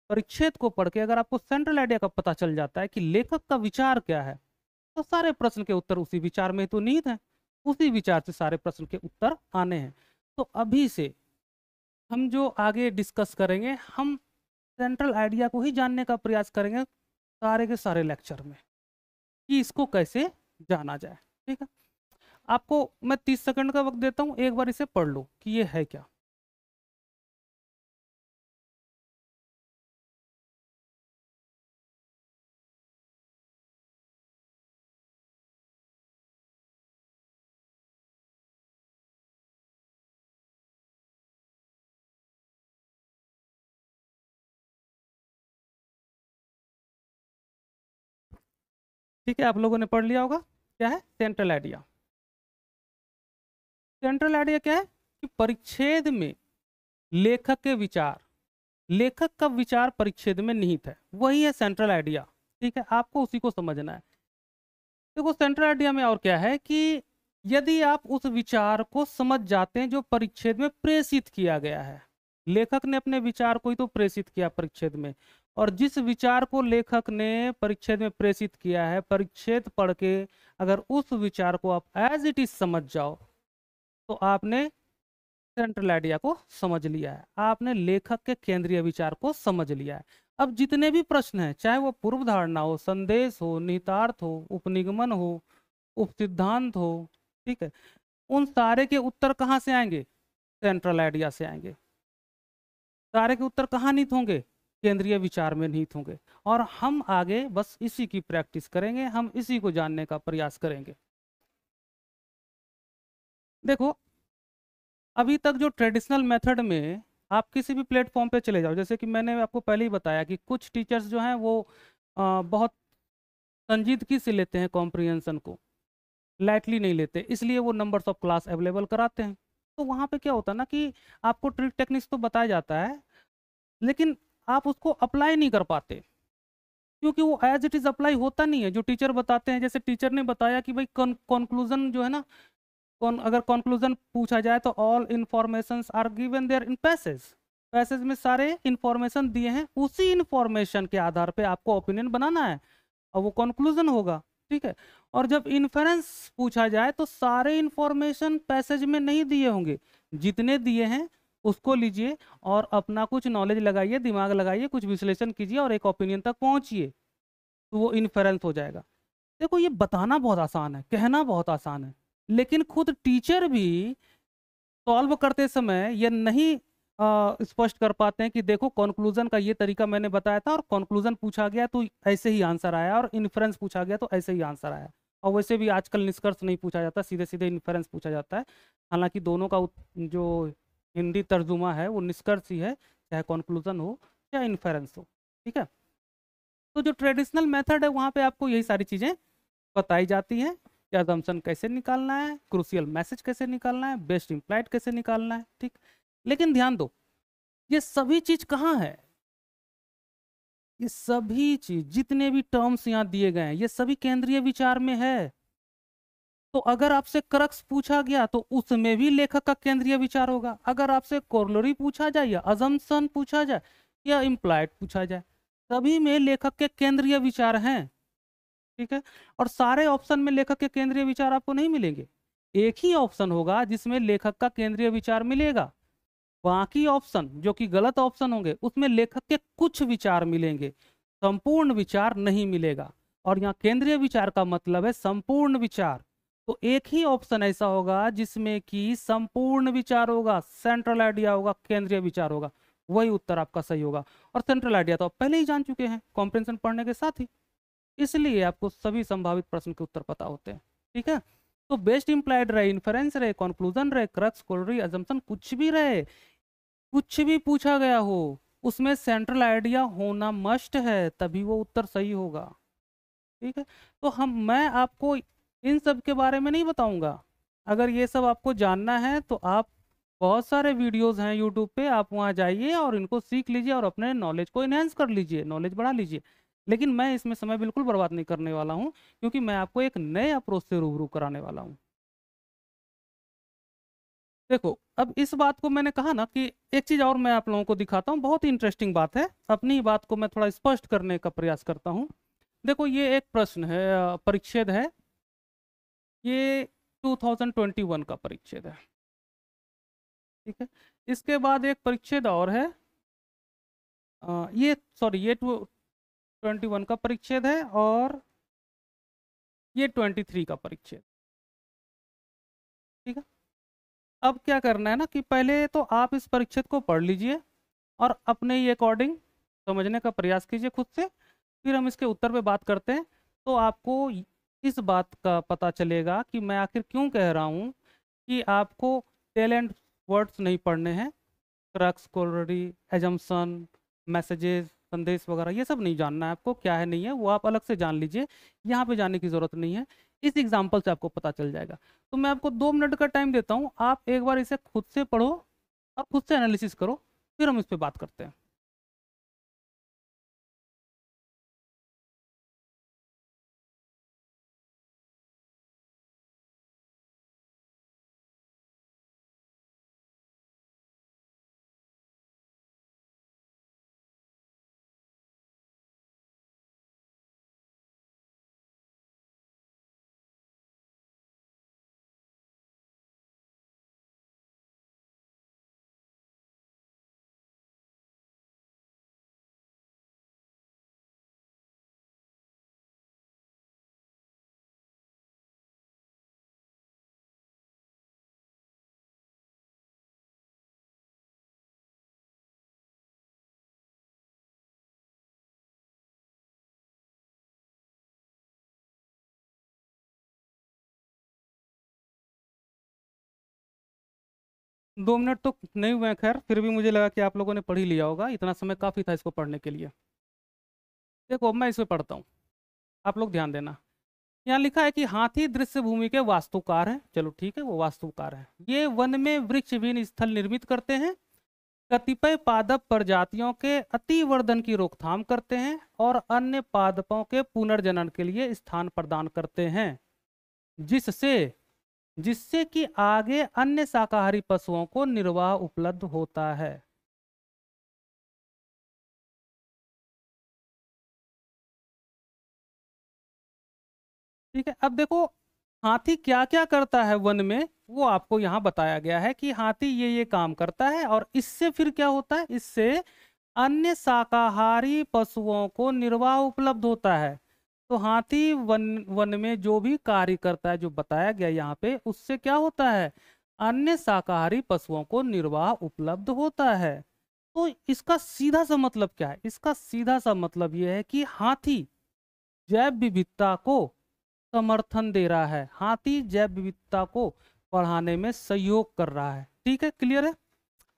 परिच्छेद को पढ़ के अगर आपको सेंट्रल आइडिया का पता चल जाता है कि लेखक का विचार क्या है, तो सारे प्रश्न के उत्तर उसी विचार में तो निहित है, उसी विचार से सारे प्रश्न के उत्तर आने हैं। तो अभी से हम जो आगे डिस्कस करेंगे, हम सेंट्रल आइडिया को ही जानने का प्रयास करेंगे सारे के सारे लेक्चर में, कि इसको कैसे जाना जाए, ठीक है। आपको मैं 30 सेकंड का वक्त देता हूं, एक बार इसे पढ़ लो कि ये है क्या। ठीक है, आप लोगों ने पढ़ लिया होगा क्या है सेंट्रल आइडिया। सेंट्रल आइडिया क्या है कि परिच्छेद में लेखक के विचार, लेखक का विचार परिच्छेद में निहित है, वही है सेंट्रल आइडिया, ठीक है। आपको उसी को समझना है। देखो, सेंट्रल आइडिया में और क्या है कि यदि आप उस विचार को समझ जाते हैं जो परिच्छेद में प्रेषित किया गया है, लेखक ने अपने विचार को ही तो प्रेषित किया परिच्छेद में, और जिस विचार को लेखक ने परिच्छेद में प्रेषित किया है, परिच्छेद पढ़ के अगर उस विचार को आप एज इट इज समझ जाओ, तो आपने सेंट्रल आइडिया को समझ लिया है, आपने लेखक के केंद्रीय विचार को समझ लिया है। अब जितने भी प्रश्न हैं, चाहे वो पूर्व धारणा हो, संदेश हो, निहितार्थ हो, उपनिगमन हो, उपसिद्धांत हो, ठीक है, उन सारे के उत्तर कहाँ से आएंगे? सेंट्रल आइडिया से आएंगे। सारे के उत्तर कहाँ निहित होंगे? केंद्रीय विचार में निहित होंगे। और हम आगे बस इसी की प्रैक्टिस करेंगे, हम इसी को जानने का प्रयास करेंगे। देखो, अभी तक जो ट्रेडिशनल मेथड में आप किसी भी प्लेटफॉर्म पे चले जाओ, जैसे कि मैंने आपको पहले ही बताया कि कुछ टीचर्स जो हैं वो बहुत संजीदगी से लेते हैं कॉम्प्रिहेंशन को, लाइटली नहीं लेते, इसलिए वो नंबर्स ऑफ क्लास अवेलेबल कराते हैं। तो वहाँ पे क्या होता है ना कि आपको ट्रिक टेक्निक्स तो बताया जाता है, लेकिन आप उसको अप्लाई नहीं कर पाते, क्योंकि वो एज इट इज अप्लाई होता नहीं है जो टीचर बताते हैं। जैसे टीचर ने बताया कि भाई कंक्लूजन जो है ना, अगर कंक्लूजन पूछा जाए तो all information are given there in passage, passage में सारे इंफॉर्मेशन दिए हैं, उसी इंफॉर्मेशन के आधार पे आपको ओपिनियन बनाना है और वो कंक्लूजन होगा, ठीक है। और जब इन्फेरेंस पूछा जाए तो सारे इंफॉर्मेशन पैसेज में नहीं दिए होंगे, जितने दिए हैं उसको लीजिए और अपना कुछ नॉलेज लगाइए, दिमाग लगाइए, कुछ विश्लेषण कीजिए और एक ओपिनियन तक पहुंचिए, तो वो इन्फेरेंस हो जाएगा। देखो, ये बताना बहुत आसान है, कहना बहुत आसान है, लेकिन खुद टीचर भी सॉल्व करते समय ये नहीं स्पष्ट कर पाते हैं कि देखो कंक्लूजन का ये तरीका मैंने बताया था, और कंक्लूजन पूछा गया तो ऐसे ही आंसर आया, और इन्फरेंस पूछा गया तो ऐसे ही आंसर आया। और वैसे भी आजकल निष्कर्ष नहीं पूछा जाता, सीधे सीधे इन्फरेंस पूछा जाता है। हालांकि दोनों का जो हिंदी तर्जुमा है वो निष्कर्ष ही है, चाहे कंक्लूजन हो चाहे इन्फरेंस हो, ठीक है। तो जो ट्रेडिशनल मेथड है वहाँ पे आपको यही सारी चीज़ें बताई जाती हैं कि अजम्पशन कैसे निकालना है, क्रूशियल मैसेज कैसे निकालना है, बेस्ट इम्प्लाइड कैसे निकालना है, ठीक। लेकिन ध्यान दो, ये सभी चीज कहाँ है? ये सभी चीज, जितने भी टर्म्स यहाँ दिए गए हैं, ये सभी केंद्रीय विचार में है। तो अगर आपसे क्रक्स पूछा गया तो उसमें भी लेखक का केंद्रीय विचार होगा। अगर आपसे कोरोलरी पूछा जाए, या अजम्पशन पूछा जाए, या इम्प्लाइड पूछा जाए, सभी में लेखक के केंद्रीय विचार हैं, ठीक है। और सारे ऑप्शन में लेखक के केंद्रीय विचार आपको नहीं मिलेंगे। एक ही ऑप्शन होगा जिसमें लेखक का केंद्रीय विचार मिलेगा, बाकी ऑप्शन जो कि गलत ऑप्शन होंगे उसमें लेखक के कुछ विचार मिलेंगे, संपूर्ण विचार नहीं मिलेगा। और यहाँ केंद्रीय विचार का मतलब है संपूर्ण विचार। तो एक ही ऑप्शन ऐसा होगा जिसमें कि संपूर्ण विचार होगा, सेंट्रल आइडिया होगा, केंद्रीय विचार होगा, वही उत्तर आपका सही होगा। और सेंट्रल आइडिया तो आप पहले ही जान चुके हैं कॉम्प्रिहेंशन पढ़ने के साथ ही, इसलिए आपको सभी संभावित प्रश्न के उत्तर पता होते हैं, ठीक है। तो बेस्ट इंप्लाइड रहे, इन्फरेंस रहे, कंक्लूजन रहे, क्रक्स, कोलरी, अजम्पशन, कुछ भी रहे, कुछ भी पूछा गया हो, उसमें सेंट्रल आइडिया होना मस्ट है, तभी वो उत्तर सही होगा, ठीक है। तो मैं आपको इन सब के बारे में नहीं बताऊंगा। अगर ये सब आपको जानना है तो आप, बहुत सारे वीडियोस हैं यूट्यूब पे, आप वहाँ जाइए और इनको सीख लीजिए और अपने नॉलेज को इन्हेंस कर लीजिए, नॉलेज बढ़ा लीजिए। लेकिन मैं इसमें समय बिल्कुल बर्बाद नहीं करने वाला हूँ, क्योंकि मैं आपको एक नए अप्रोच से रूबरू कराने वाला हूँ। देखो, अब इस बात को मैंने कहा ना कि एक चीज और मैं आप लोगों को दिखाता हूँ, बहुत ही इंटरेस्टिंग बात है, अपनी बात को मैं थोड़ा स्पष्ट करने का प्रयास करता हूँ। देखो, ये एक प्रश्न है, परिच्छेद है, ये 2021 का परिच्छेद है, ठीक है। इसके बाद एक परिच्छेद और है, ये सॉरी, ये 21 का परिच्छेद है, और ये 23 का परिच्छेद, ठीक है। अब क्या करना है ना कि पहले तो आप इस परिच्छेद को पढ़ लीजिए और अपने ही अकॉर्डिंग समझने का प्रयास कीजिए खुद से, फिर हम इसके उत्तर पे बात करते हैं। तो आपको इस बात का पता चलेगा कि मैं आखिर क्यों कह रहा हूँ कि आपको टैलेंट वर्ड्स नहीं पढ़ने हैं, क्रक्स, कोलरी, एजम्पशन, मैसेजेस, संदेश वगैरह, ये सब नहीं जानना है आपको, क्या है नहीं है वो आप अलग से जान लीजिए, यहाँ पे जाने की ज़रूरत नहीं है, इस एग्जाम्पल से आपको पता चल जाएगा। तो मैं आपको 2 मिनट का टाइम देता हूँ, आप एक बार इसे खुद से पढ़ो और खुद से एनालिसिस करो, फिर हम इस पर बात करते हैं। 2 मिनट तो नहीं हुए हैं, खैर फिर भी मुझे लगा कि आप लोगों ने पढ़ ही लिया होगा, इतना समय काफ़ी था इसको पढ़ने के लिए। देखो, अब मैं इसे पढ़ता हूँ, आप लोग ध्यान देना। यहाँ लिखा है कि हाथी दृश्य भूमि के वास्तुकार हैं, चलो ठीक है, वो वास्तुकार हैं। ये वन में वृक्ष विहीन स्थल निर्मित करते हैं, कतिपय पादप प्रजातियों के अतिवर्धन की रोकथाम करते हैं और अन्य पादपों के पुनर्जनन के लिए स्थान प्रदान करते हैं, जिससे जिससे कि आगे अन्य शाकाहारी पशुओं को निर्वाह उपलब्ध होता है। ठीक है, अब देखो, हाथी क्या क्या करता है वन में, वो आपको यहाँ बताया गया है कि हाथी ये काम करता है, और इससे फिर क्या होता है, इससे अन्य शाकाहारी पशुओं को निर्वाह उपलब्ध होता है। तो हाथी वन वन में जो भी कार्य करता है, जो बताया गया यहाँ पे, उससे क्या होता है, अन्य शाकाहारी पशुओं को निर्वाह उपलब्ध होता है। तो इसका सीधा सा मतलब क्या है, इसका सीधा सा मतलब यह है कि हाथी जैव विविधता को समर्थन दे रहा है, हाथी जैव विविधता को बढ़ाने में सहयोग कर रहा है, ठीक है, क्लियर है।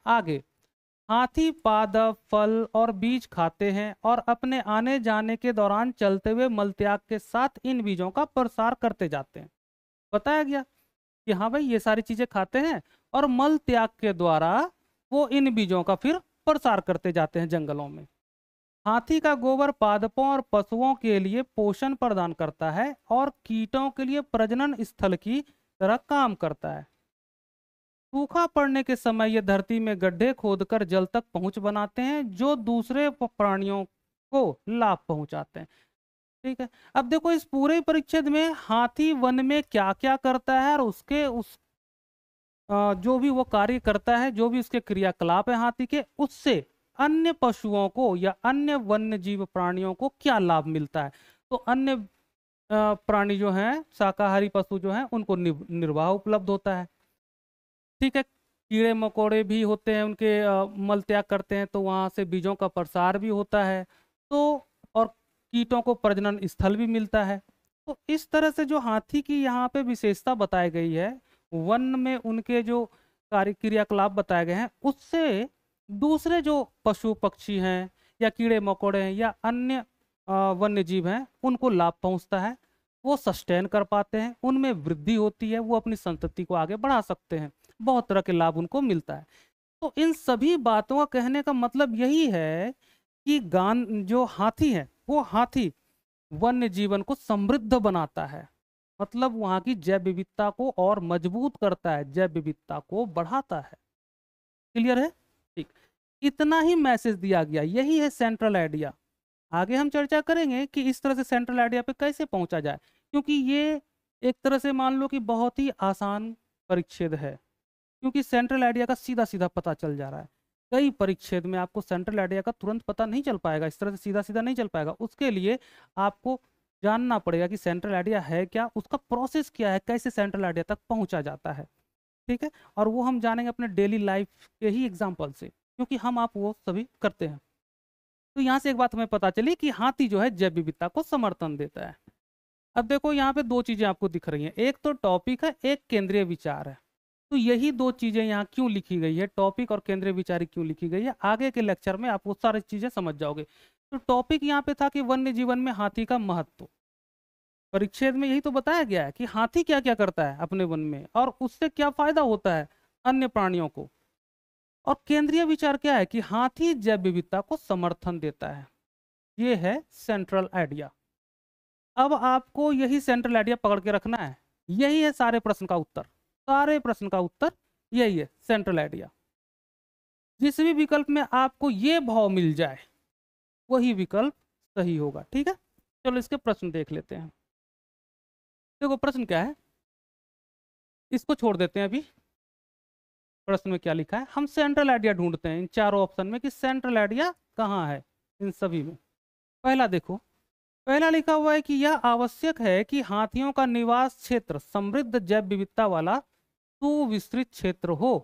आगे, हाथी पादप, फल और बीज खाते हैं और अपने आने जाने के दौरान चलते हुए मलत्याग के साथ इन बीजों का प्रसार करते जाते हैं। बताया गया कि हाँ भाई, ये सारी चीजें खाते हैं और मल त्याग के द्वारा वो इन बीजों का फिर प्रसार करते जाते हैं जंगलों में। हाथी का गोबर पादपों और पशुओं के लिए पोषण प्रदान करता है और कीटों के लिए प्रजनन स्थल की तरह काम करता है। सूखा पड़ने के समय ये धरती में गड्ढे खोदकर जल तक पहुंच बनाते हैं, जो दूसरे प्राणियों को लाभ पहुंचाते हैं। ठीक है, अब देखो इस पूरे परिच्छेद में हाथी वन में क्या क्या करता है और उसके जो भी वो कार्य करता है, जो भी उसके क्रियाकलाप है हाथी के, उससे अन्य पशुओं को या अन्य वन्य जीव प्राणियों को क्या लाभ मिलता है। तो अन्य प्राणी जो हैं, शाकाहारी पशु जो हैं, उनको निर्वाह उपलब्ध होता है। ठीक है, कीड़े मकोड़े भी होते हैं, उनके मल त्याग करते हैं तो वहां से बीजों का प्रसार भी होता है। तो और कीटों को प्रजनन स्थल भी मिलता है। तो इस तरह से जो हाथी की यहाँ पे विशेषता बताई गई है, वन में उनके जो कार्य क्रियाकलाप बताए गए हैं, उससे दूसरे जो पशु पक्षी हैं या कीड़े मकोड़े हैं या अन्य वन्य जीव हैं, उनको लाभ पहुंचता है। वो सस्टेन कर पाते हैं, उनमें वृद्धि होती है, वो अपनी संतति को आगे बढ़ा सकते हैं, बहुत तरह के लाभ उनको मिलता है। तो इन सभी बातों का कहने का मतलब यही है कि गान जो हाथी है, वो हाथी वन्य जीवन को समृद्ध बनाता है, मतलब वहां की जैव विविधता को और मजबूत करता है, जैव विविधता को बढ़ाता है। क्लियर है? ठीक, इतना ही मैसेज दिया गया, यही है सेंट्रल आइडिया। आगे हम चर्चा करेंगे कि इस तरह से सेंट्रल आइडिया पे कैसे पहुंचा जाए, क्योंकि ये एक तरह से मान लो कि बहुत ही आसान परिच्छेद है, क्योंकि सेंट्रल आइडिया का सीधा सीधा पता चल जा रहा है। कई परिच्छेद में आपको सेंट्रल आइडिया का तुरंत पता नहीं चल पाएगा, इस तरह से सीधा सीधा नहीं चल पाएगा। उसके लिए आपको जानना पड़ेगा कि सेंट्रल आइडिया है क्या, उसका प्रोसेस क्या है, कैसे सेंट्रल आइडिया तक पहुंचा जाता है। ठीक है, और वो हम जानेंगे अपने डेली लाइफ के ही एग्जाम्पल से, क्योंकि हम आप वो सभी करते हैं। तो यहाँ से एक बात हमें पता चली कि हाथी जो है जैव विविधता को समर्थन देता है। अब देखो यहाँ पे दो चीजें आपको दिख रही हैं, एक तो टॉपिक है, एक केंद्रीय विचार है। तो यही दो चीजें यहाँ क्यों लिखी गई है, टॉपिक और केंद्रीय विचार क्यों लिखी गई है, आगे के लेक्चर में आप वो सारी चीजें समझ जाओगे। तो टॉपिक यहाँ पे था कि वन्य जीवन में हाथी का महत्व। परिच्छेद में यही तो बताया गया है कि हाथी क्या क्या करता है अपने वन में और उससे क्या फायदा होता है अन्य प्राणियों को। और केंद्रीय विचार क्या है कि हाथी जैव विविधता को समर्थन देता है। ये है सेंट्रल आइडिया। अब आपको यही सेंट्रल आइडिया पकड़ के रखना है, यही है सारे प्रश्न का उत्तर, सारे प्रश्न का उत्तर यही है सेंट्रल आइडिया। जिस भी विकल्प में आपको ये भाव मिल जाए वही विकल्प सही होगा। ठीक है, चलो इसके प्रश्न देख लेते हैं। देखो प्रश्न क्या है, इसको छोड़ देते हैं अभी। प्रश्न में क्या लिखा है, हम सेंट्रल आइडिया ढूंढते हैं इन चारों ऑप्शन में कि सेंट्रल आइडिया कहाँ है इन सभी में। पहला देखो, पहला लिखा हुआ है कि यह आवश्यक है कि हाथियों का निवास क्षेत्र समृद्ध जैव विविधता वाला सुविस्तृत क्षेत्र हो।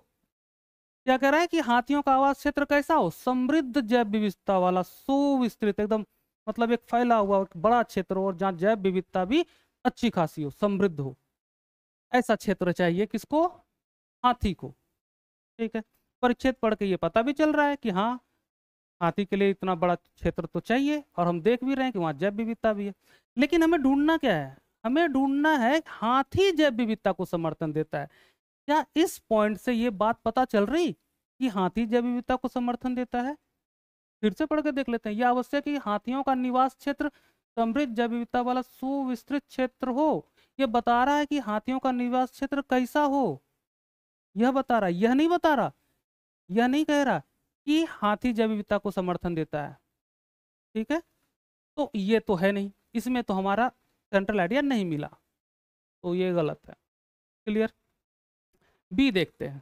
क्या कह रहा है कि हाथियों का आवास क्षेत्र कैसा हो, समृद्ध जैव विविधता वाला, सुविस्तृत, एकदम मतलब एक फैला हुआ एक बड़ा क्षेत्र हो और जहाँ जैव विविधता भी अच्छी खासी हो, समृद्ध हो, ऐसा क्षेत्र चाहिए किसको, हाथी को। ठीक है, परिच्छेद पढ़ के ये पता भी चल रहा है कि हाँ हाथी के लिए इतना बड़ा क्षेत्र तो चाहिए, और हम देख भी रहे हैं कि वहाँ जैव विविधता भी है। लेकिन हमें ढूंढना क्या है, हमें ढूंढना है हाथी जैव विविधता को समर्थन देता है। क्या इस पॉइंट से ये बात पता चल रही कि हाथी जैव विविधता को समर्थन देता है? फिर से पढ़ के देख लेते हैं। यह आवश्यक है कि हाथियों का निवास क्षेत्र समृद्ध जैव विविधता वाला सुविस्तृत क्षेत्र हो। यह बता रहा है कि हाथियों का निवास क्षेत्र कैसा हो, यह बता रहा है, यह नहीं बता रहा, यह नहीं कह रहा कि हाथी जैव विविधता को समर्थन देता है। ठीक है, तो ये तो है नहीं, इसमें तो हमारा सेंट्रल आइडिया नहीं मिला, तो ये गलत है। क्लियर? बी देखते हैं,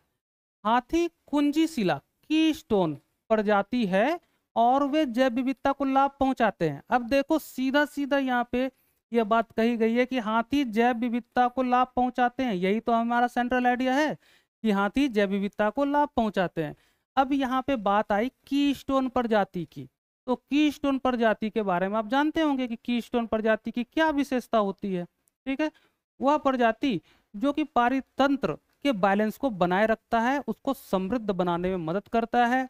हाथी कुंजी शिला की स्टोन प्रजाति है और वे जैव विविधता को लाभ पहुंचाते हैं। अब देखो सीधा सीधा यहाँ पे यह बात कही गई है कि हाथी जैव विविधता को लाभ पहुंचाते हैं, यही तो हमारा सेंट्रल आइडिया है कि हाथी जैव विविधता को लाभ पहुंचाते हैं। अब यहाँ पे बात आई कीस्टोन प्रजाति की, तो कीस्टोन प्रजाति के बारे में आप जानते होंगे कि कीस्टोन प्रजाति की क्या विशेषता होती है। ठीक है, वह प्रजाति जो कि पारितंत्र के बैलेंस को बनाए रखता है, उसको समृद्ध बनाने में मदद करता है,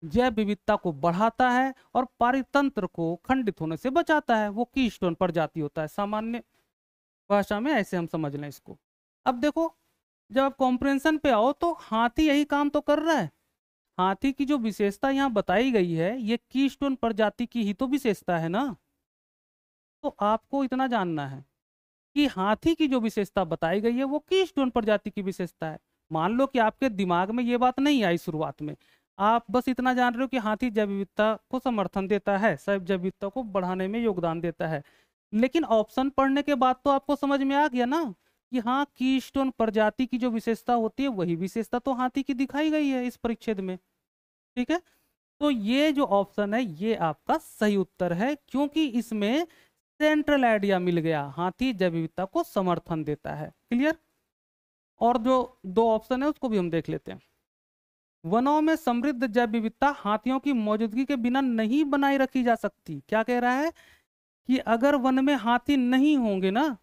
जैव विविधता को बढ़ाता है और पारितंत्र को खंडित होने से बचाता है, वो कीस्टोन प्रजाति होता है। सामान्य भाषा में ऐसे हम समझ लें इसको। अब देखो जब आप कॉम्प्रिहेंशन पे आओ तो हाथी यही काम तो कर रहा है। हाथी की जो विशेषता यहाँ बताई गई है ये कीस्टोन प्रजाति की ही तो विशेषता है ना। तो आपको इतना जानना है कि हाथी की जो विशेषता बताई गई है वो कीस्टोन प्रजाति की विशेषता है। मान लो कि आपके दिमाग में ये बात नहीं आई शुरुआत में, आप बस इतना जान रहे हो कि हाथी जैव विविधता को समर्थन देता है, जैव विविधता को बढ़ाने में योगदान देता है। लेकिन ऑप्शन पढ़ने के बाद तो आपको समझ में आ गया ना कि हाँ, कीस्टोन प्रजाति की जो विशेषता होती है वही विशेषता तो हाथी की दिखाई गई है इस परिच्छेद में। ठीक है, तो ये जो ऑप्शन है ये आपका सही उत्तर है, क्योंकि इसमें सेंट्रल आइडिया मिल गया, हाथी जैव विविधता को समर्थन देता है। क्लियर। और जो दो ऑप्शन है उसको भी हम देख लेते हैं। वनों में समृद्ध जैव विविधता हाथियों की मौजूदगी के बिना नहीं बनाए रखी जा सकती। क्या कह रहा है कि अगर वन में हाथी नहीं होंगे ना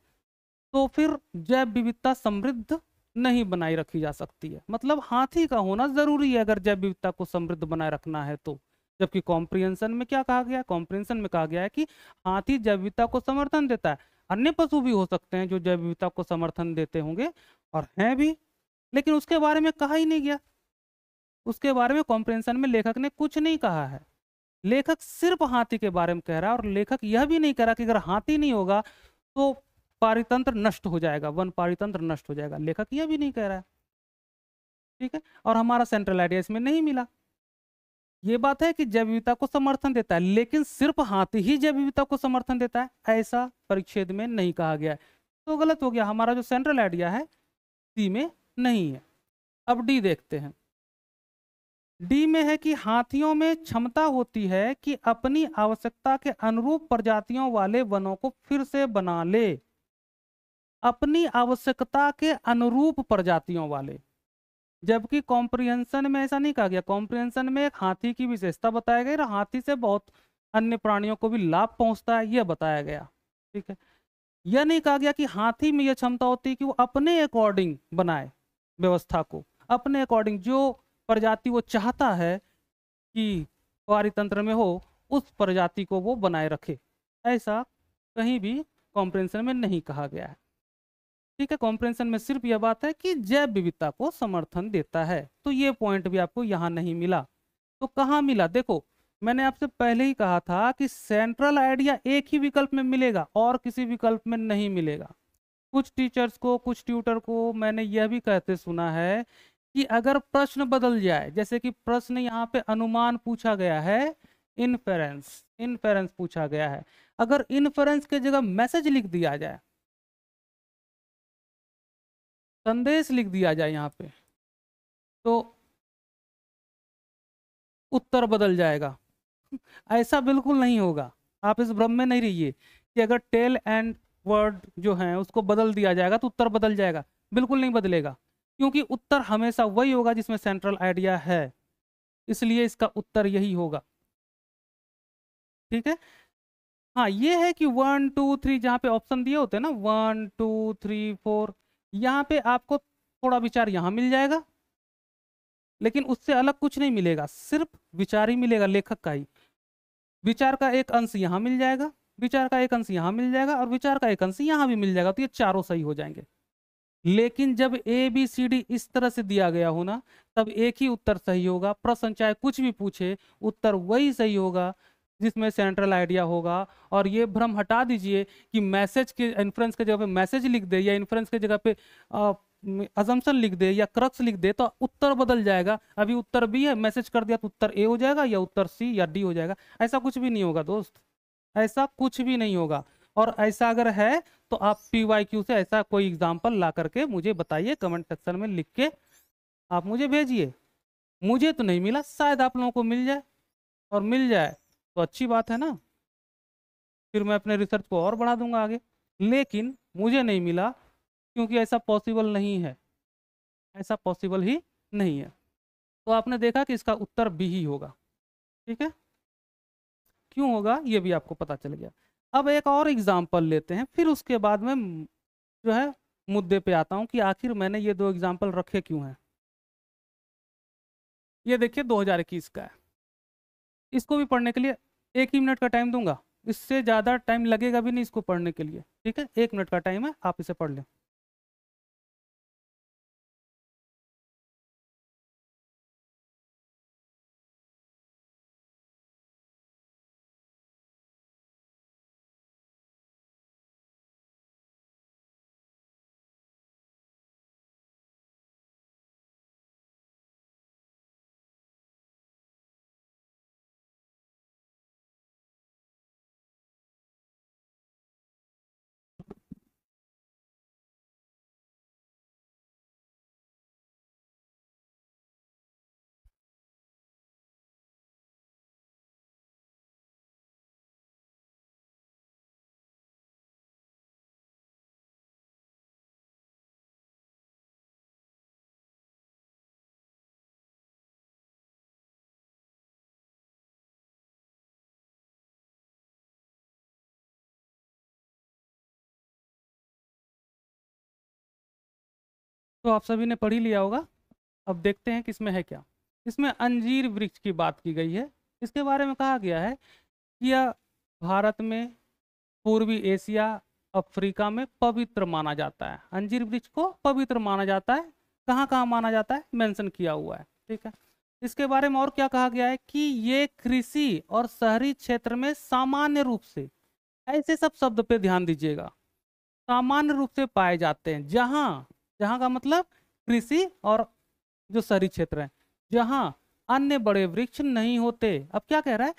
तो फिर जैव विविधता समृद्ध नहीं बनाए रखी जा सकती है। मतलब हाथी का होना जरूरी है अगर जैव विविधता को समृद्ध बनाए रखना है तो। जबकि कॉम्प्रिहेंशन में क्या कहा गया, कॉम्प्रिहेंशन में कहा गया है कि हाथी जैव विविधता को समर्थन देता है। अन्य पशु भी हो सकते हैं जो जैव विविधता को समर्थन देते होंगे, और हैं भी, लेकिन उसके बारे में कहा ही नहीं गया। उसके बारे में कॉम्प्रिहेंशन में लेखक ने कुछ नहीं कहा है। लेखक सिर्फ हाथी के बारे में कह रहा है, और लेखक यह भी नहीं कह रहा कि अगर हाथी नहीं होगा तो पारितंत्र नष्ट हो जाएगा, वन पारितंत्र नष्ट हो जाएगा। लेखक यह भी नहीं कह रहा है। ठीक है, और हमारा सेंट्रल आइडिया इसमें नहीं मिला। ये बात है कि जैव विविधता को समर्थन देता है, लेकिन सिर्फ हाथी ही जैव विविधता को समर्थन देता है ऐसा परिच्छेद में नहीं कहा गया है। तो गलत हो गया, हमारा जो सेंट्रल आइडिया है सी में नहीं है। अब डी देखते हैं। डी में है कि हाथियों में क्षमता होती है कि अपनी आवश्यकता के अनुरूप प्रजातियों वाले वनों को फिर से बना ले। अपनी आवश्यकता के अनुरूप प्रजातियों वाले, जबकि कॉम्प्रिहेंशन में ऐसा नहीं कहा गया। कॉम्प्रिहेंशन में एक हाथी की विशेषता बताया गया, हाथी से बहुत अन्य प्राणियों को भी लाभ पहुंचता है यह बताया गया। ठीक है, यह नहीं कहा गया कि हाथी में यह क्षमता होती है कि वो अपने अकॉर्डिंग बनाए व्यवस्था को, अपने अकॉर्डिंग जो प्रजाति वो चाहता है कि पारितंत्र में हो उस प्रजाति को वो बनाए रखे। ऐसा कहीं भी कॉम्प्रिहेंशन में नहीं कहा गया है। ठीक है, कॉम्प्रिहेंशन में सिर्फ यह बात है कि जैव विविधता को समर्थन देता है, तो ये पॉइंट भी आपको यहां नहीं मिला। तो कहाँ मिला, देखो मैंने आपसे पहले ही कहा था कि सेंट्रल आइडिया एक ही विकल्प में मिलेगा और किसी विकल्प में नहीं मिलेगा। कुछ टीचर्स को, कुछ ट्यूटर को मैंने यह भी कहते सुना है कि अगर प्रश्न बदल जाए, जैसे कि प्रश्न यहाँ पे अनुमान पूछा गया है, इनफेरेंस इनफेरेंस पूछा गया है, अगर इनफेरेंस के जगह मैसेज लिख दिया जाए, संदेश लिख दिया जाए यहाँ पे, तो उत्तर बदल जाएगा। ऐसा बिल्कुल नहीं होगा। आप इस भ्रम में नहीं रहिए कि अगर टेल एंड वर्ड जो है उसको बदल दिया जाएगा तो उत्तर बदल जाएगा। बिल्कुल नहीं बदलेगा, क्योंकि उत्तर हमेशा वही होगा जिसमें सेंट्रल आइडिया है, इसलिए इसका उत्तर यही होगा। ठीक है, हाँ ये है कि 1 2 3 जहाँ पे ऑप्शन दिए होते हैं ना, 1 2 3 4, यहाँ पे आपको थोड़ा विचार यहाँ मिल जाएगा, लेकिन उससे अलग कुछ नहीं मिलेगा, सिर्फ विचार ही मिलेगा लेखक का ही। विचार का एक अंश यहाँ मिल जाएगा, विचार का एक अंश यहाँ मिल जाएगा, और विचार का एक अंश यहाँ भी मिल जाएगा, तो ये चारों सही हो जाएंगे। लेकिन जब ए बी सी डी इस तरह से दिया गया हो ना, तब एक ही उत्तर सही होगा। प्रश्न चाहे कुछ भी पूछे, उत्तर वही सही होगा जिसमें सेंट्रल आइडिया होगा। और ये भ्रम हटा दीजिए कि मैसेज के, इन्फ्रेंस के जगह पे मैसेज लिख दे, या इन्फ्रेंस के जगह पे अजम्पशन लिख दे, या क्रक्स लिख दे तो उत्तर बदल जाएगा। अभी उत्तर बी है, मैसेज कर दिया तो उत्तर ए हो जाएगा, या उत्तर सी या डी हो जाएगा। ऐसा कुछ भी नहीं होगा दोस्त, ऐसा कुछ भी नहीं होगा। और ऐसा अगर है तो आप PYQ से ऐसा कोई एग्जाम्पल ला करके मुझे बताइए, कमेंट सेक्शन में लिख के आप मुझे भेजिए। मुझे तो नहीं मिला, शायद आप लोगों को मिल जाए, और मिल जाए तो अच्छी बात है ना, फिर मैं अपने रिसर्च को और बढ़ा दूंगा आगे। लेकिन मुझे नहीं मिला, क्योंकि ऐसा पॉसिबल नहीं है, ऐसा पॉसिबल ही नहीं है। तो आपने देखा कि इसका उत्तर बी ही होगा। ठीक है, क्यों होगा ये भी आपको पता चल गया। अब एक और एग्जाम्पल लेते हैं, फिर उसके बाद में जो है मुद्दे पे आता हूं कि आखिर मैंने ये दो एग्जाम्पल रखे क्यों हैं। ये देखिए 2021 का है, इसको भी पढ़ने के लिए 1 ही मिनट का टाइम दूंगा, इससे ज़्यादा टाइम लगेगा भी नहीं इसको पढ़ने के लिए। ठीक है, 1 मिनट का टाइम है, आप इसे पढ़ लें। तो आप सभी ने पढ़ ही लिया होगा। अब देखते हैं कि इसमें है क्या। इसमें अंजीर वृक्ष की बात की गई है। इसके बारे में कहा गया है कि यह भारत में, पूर्वी एशिया, अफ्रीका में पवित्र माना जाता है। अंजीर वृक्ष को पवित्र माना जाता है। कहाँ कहाँ माना जाता है मेंशन किया हुआ है, ठीक है। इसके बारे में और क्या कहा गया है कि ये कृषि और शहरी क्षेत्र में सामान्य रूप से, ऐसे सब शब्द पे ध्यान दीजिएगा, सामान्य रूप से पाए जाते हैं। जहाँ, जहाँ का मतलब कृषि और जो शहरी क्षेत्र है, जहाँ अन्य बड़े वृक्ष नहीं होते। अब क्या कह रहा है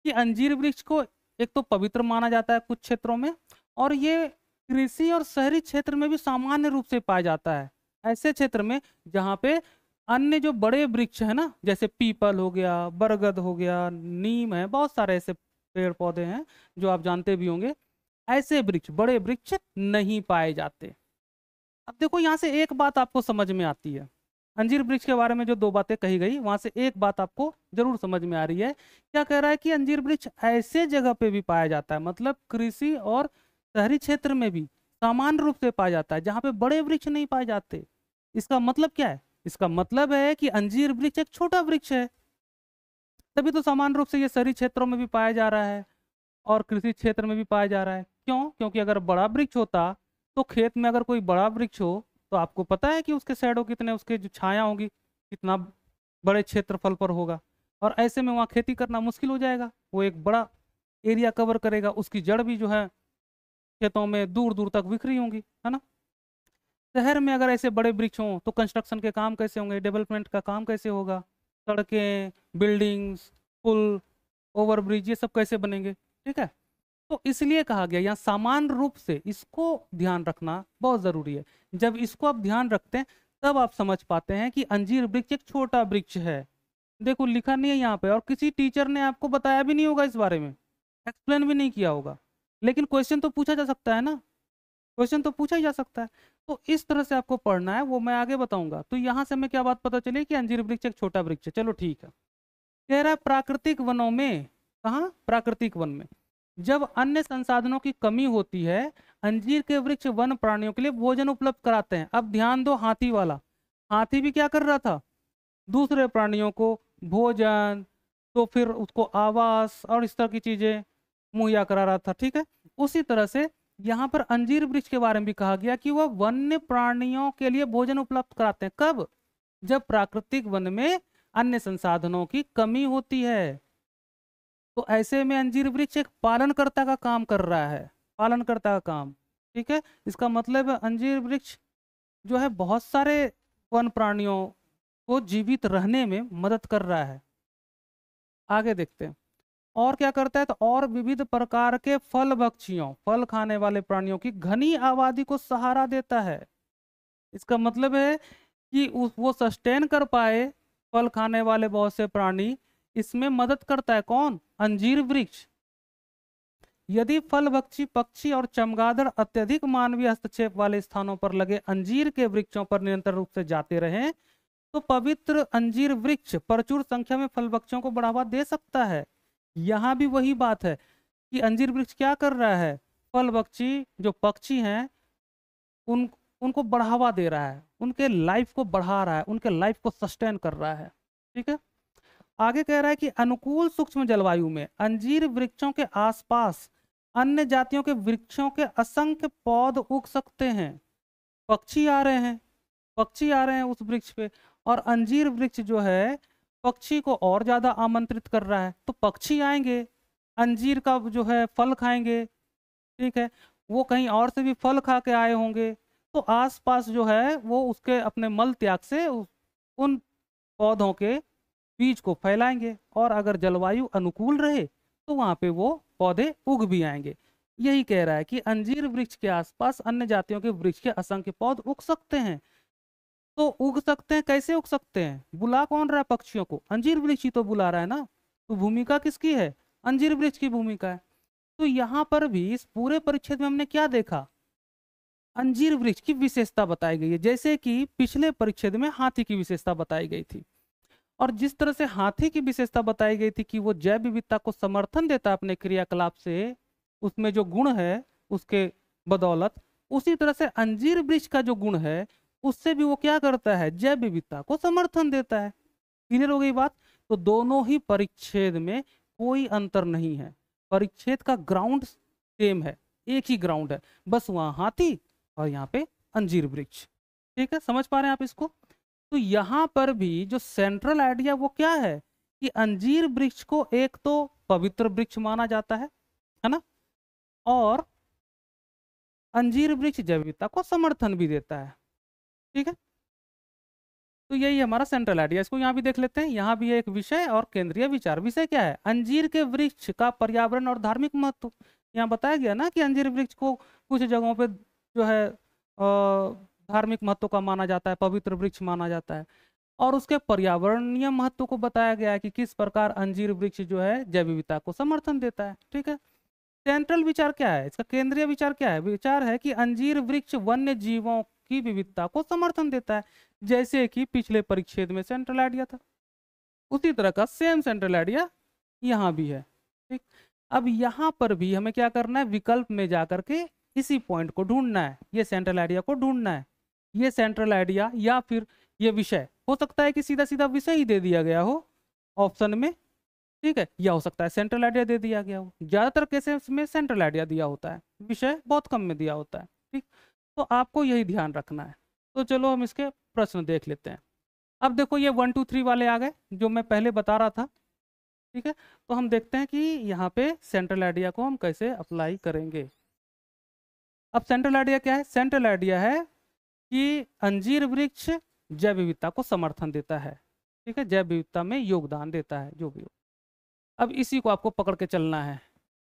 कि अंजीर वृक्ष को एक तो पवित्र माना जाता है कुछ क्षेत्रों में, और ये कृषि और शहरी क्षेत्र में भी सामान्य रूप से पाया जाता है। ऐसे क्षेत्र में जहाँ पे अन्य जो बड़े वृक्ष है ना, जैसे पीपल हो गया, बरगद हो गया, नीम है, बहुत सारे ऐसे पेड़ पौधे हैं जो आप जानते भी होंगे, ऐसे वृक्ष, बड़े वृक्ष नहीं पाए जाते। अब देखो यहाँ से एक बात आपको समझ में आती है। अंजीर वृक्ष के बारे में जो दो बातें कही गई, वहां से एक बात आपको जरूर समझ में आ रही है। क्या कह रहा है कि अंजीर वृक्ष ऐसे जगह पे भी पाया जाता है, मतलब कृषि और शहरी क्षेत्र में भी सामान्य रूप से पाया जाता है, जहाँ पे बड़े वृक्ष नहीं पाए जाते। इसका मतलब क्या है? इसका मतलब है कि अंजीर वृक्ष एक छोटा वृक्ष है, तभी तो सामान्य रूप से ये शहरी क्षेत्रों में भी पाया जा रहा है और कृषि क्षेत्र में भी पाया जा रहा है। क्यों? क्योंकि अगर बड़ा वृक्ष होता तो खेत में अगर कोई बड़ा वृक्ष हो तो आपको पता है कि उसके शैडो कितने, उसके जो छाया होगी कितना बड़े क्षेत्रफल पर होगा, और ऐसे में वहाँ खेती करना मुश्किल हो जाएगा। वो एक बड़ा एरिया कवर करेगा, उसकी जड़ भी जो है खेतों में दूर दूर तक बिखरी होंगी, है ना। शहर में अगर ऐसे बड़े वृक्ष हों तो कंस्ट्रक्शन के काम कैसे होंगे, डेवलपमेंट का काम कैसे होगा, सड़कें, बिल्डिंग्स, पुल, ओवरब्रिज, ये सब कैसे बनेंगे, ठीक है। तो इसलिए कहा गया यहाँ सामान्य रूप से, इसको ध्यान रखना बहुत जरूरी है। जब इसको आप ध्यान रखते हैं तब आप समझ पाते हैं कि अंजीर वृक्ष एक छोटा वृक्ष है। देखो लिखा नहीं है यहाँ पे, और किसी टीचर ने आपको बताया भी नहीं होगा इस बारे में, एक्सप्लेन भी नहीं किया होगा, लेकिन क्वेश्चन तो पूछा जा सकता है ना, क्वेश्चन तो पूछा ही जा सकता है। तो इस तरह से आपको पढ़ना है, वो मैं आगे बताऊंगा। तो यहाँ से हमें क्या बात पता चली कि अंजीर वृक्ष एक छोटा वृक्ष है। चलो ठीक है। कह रहा है प्राकृतिक वनों में, कहाँ? प्राकृतिक वन में जब अन्य संसाधनों की कमी होती है, अंजीर के वृक्ष वन प्राणियों के लिए भोजन उपलब्ध कराते हैं। अब ध्यान दो, हाथी वाला, हाथी भी क्या कर रहा था? दूसरे प्राणियों को भोजन, तो फिर उसको आवास और इस तरह की चीजें मुहैया करा रहा था, ठीक है। उसी तरह से यहाँ पर अंजीर वृक्ष के बारे में भी कहा गया कि वह वन्य प्राणियों के लिए भोजन उपलब्ध कराते हैं। कब? जब प्राकृतिक वन में अन्य संसाधनों की कमी होती है। तो ऐसे में अंजीर वृक्ष एक पालनकर्ता का काम कर रहा है, पालनकर्ता का काम, ठीक है। इसका मतलब है अंजीर वृक्ष जो है बहुत सारे वन प्राणियों को जीवित रहने में मदद कर रहा है। आगे देखते हैं और क्या करता है। तो और विविध प्रकार के फल भक्षियों, फल खाने वाले प्राणियों की घनी आबादी को सहारा देता है। इसका मतलब है कि वो सस्टेन कर पाए फल खाने वाले बहुत से प्राणी, इसमें मदद करता है कौन? अंजीर वृक्ष। यदि फल भक्षी पक्षी और चमगादड़ अत्यधिक मानवीय हस्तक्षेप वाले स्थानों पर लगे अंजीर के वृक्षों पर निरंतर रूप से जाते रहें तो पवित्र अंजीर वृक्ष प्रचुर संख्या में फल भक्षियों को बढ़ावा दे सकता है। यहाँ भी वही बात है कि अंजीर वृक्ष क्या कर रहा है? फल भक्षी जो पक्षी हैं उनको बढ़ावा दे रहा है, उनके लाइफ को बढ़ा रहा है, उनके लाइफ को सस्टेन कर रहा है, ठीक है। आगे कह रहा है कि अनुकूल सूक्ष्म जलवायु में अंजीर वृक्षों के आसपास अन्य जातियों के वृक्षों के असंख्य पौध उग सकते हैं। पक्षी आ रहे हैं, पक्षी आ रहे हैं उस वृक्ष पे, और अंजीर वृक्ष जो है पक्षी को और ज्यादा आमंत्रित कर रहा है। तो पक्षी आएंगे, अंजीर का जो है फल खाएंगे, ठीक है। वो कहीं और से भी फल खा के आए होंगे, तो आसपास जो है वो उसके अपने मल त्याग से उन पौधों के बीज को फैलाएंगे, और अगर जलवायु अनुकूल रहे तो वहां पे वो पौधे उग भी आएंगे। यही कह रहा है कि अंजीर वृक्ष के आसपास अन्य जातियों के वृक्ष के असंख्य पौध उग सकते हैं। तो उग सकते हैं, कैसे उग सकते हैं? बुला कौन रहा है पक्षियों को? अंजीर वृक्ष ही तो बुला रहा है ना। तो भूमिका किसकी है? अंजीर वृक्ष की भूमिका है। तो यहाँ पर भी इस पूरे परिच्छेद में हमने क्या देखा? अंजीर वृक्ष की विशेषता बताई गई है, जैसे कि पिछले परिच्छेद में हाथी की विशेषता बताई गई थी। और जिस तरह से हाथी की विशेषता बताई गई थी कि वो जैव विविधता को समर्थन देता है अपने क्रियाकलाप से, उसमें जो गुण है उसके बदौलत, उसी तरह से अंजीर वृक्ष का जो गुण है उससे भी वो क्या करता है, जैव विविधता को समर्थन देता है। क्लियर हो गई बात। तो दोनों ही परिच्छेद में कोई अंतर नहीं है, परिच्छेद का ग्राउंड सेम है, एक ही ग्राउंड है, बस वहां हाथी और यहाँ पे अंजीर वृक्ष। ठीक है, समझ पा रहे हैं आप इसको। तो यहाँ पर भी जो सेंट्रल आइडिया वो क्या है कि अंजीर वृक्ष को एक तो पवित्र वृक्ष माना जाता है ना, और अंजीर वृक्ष जैव विविधता को समर्थन भी देता है। ठीक है, तो यही हमारा सेंट्रल आइडिया। इसको यहाँ भी देख लेते हैं। यहाँ भी एक विषय और केंद्रीय विचार। विषय क्या है, अंजीर के वृक्ष का पर्यावरण और धार्मिक महत्व। यहाँ बताया गया ना कि अंजीर वृक्ष को कुछ जगहों पे जो है धार्मिक महत्व का माना जाता है, पवित्र वृक्ष माना जाता है, और उसके पर्यावरणीय महत्व को बताया गया है कि किस प्रकार अंजीर वृक्ष जो है जैव विविधता को समर्थन देता है। ठीक है, सेंट्रल विचार क्या है, इसका केंद्रीय विचार क्या है, विचार है कि अंजीर वृक्ष वन्य जीवों की विविधता को समर्थन देता है, जैसे कि पिछले परिच्छेद में सेंट्रल आइडिया था, उसी तरह का सेम सेंट्रल आइडिया यहाँ भी है। ठीक, अब यहाँ पर भी हमें क्या करना है, विकल्प में जाकर के इसी पॉइंट को ढूंढना है, ये सेंट्रल आइडिया को ढूंढना है। ये सेंट्रल आइडिया या फिर ये विषय, हो सकता है कि सीधा सीधा विषय ही दे दिया गया हो ऑप्शन में, ठीक है, या हो सकता है सेंट्रल आइडिया दे दिया गया हो। ज्यादातर केसेस में सेंट्रल आइडिया दिया होता है, विषय बहुत कम में दिया होता है। ठीक, तो आपको यही ध्यान रखना है। तो चलो हम इसके प्रश्न देख लेते हैं। अब देखो ये 1 2 3 वाले आ गए जो मैं पहले बता रहा था। ठीक है, तो हम देखते हैं कि यहाँ पे सेंट्रल आइडिया को हम कैसे अप्लाई करेंगे। अब सेंट्रल आइडिया क्या है, सेंट्रल आइडिया है कि अंजीर वृक्ष जैव विविधता को समर्थन देता है। ठीक है, जैव विविधता में योगदान देता है जो भी हो। अब इसी को आपको पकड़ के चलना है।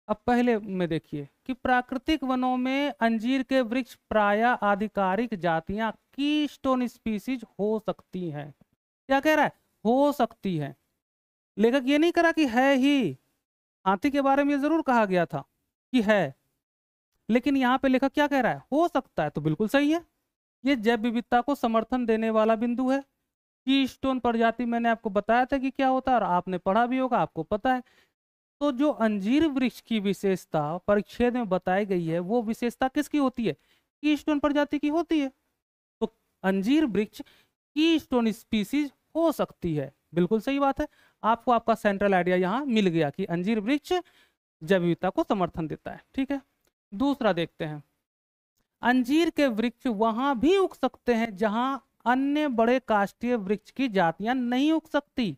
अब पहले में देखिए कि प्राकृतिक वनों में अंजीर के वृक्ष प्रायः आधिकारिक जातियां कीस्टोन स्पीसीज हो सकती हैं। क्या कह रहा है, हो सकती है। लेखक ये नहीं करा कि है ही, हाथी के बारे में ये जरूर कहा गया था कि है, लेकिन यहाँ पे लेखक क्या कह रहा है, हो सकता है। तो बिल्कुल सही है, ये जैव विविधता को समर्थन देने वाला बिंदु है। कीस्टोन प्रजाति मैंने आपको बताया था कि क्या होता है, और आपने पढ़ा भी होगा, आपको पता है। तो जो अंजीर वृक्ष की विशेषता परिच्छेद में बताई गई है, वो विशेषता किसकी होती है, कीस्टोन प्रजाति की होती है। तो अंजीर वृक्ष कीस्टोन स्पीसीज हो सकती है, बिल्कुल सही बात है। आपको आपका सेंट्रल आइडिया यहाँ मिल गया कि अंजीर वृक्ष जैव विविधता को समर्थन देता है। ठीक है, दूसरा देखते हैं। अंजीर के वृक्ष वहां भी उग सकते हैं जहां अन्य बड़े काष्ठीय वृक्ष की जातियां नहीं उग सकती।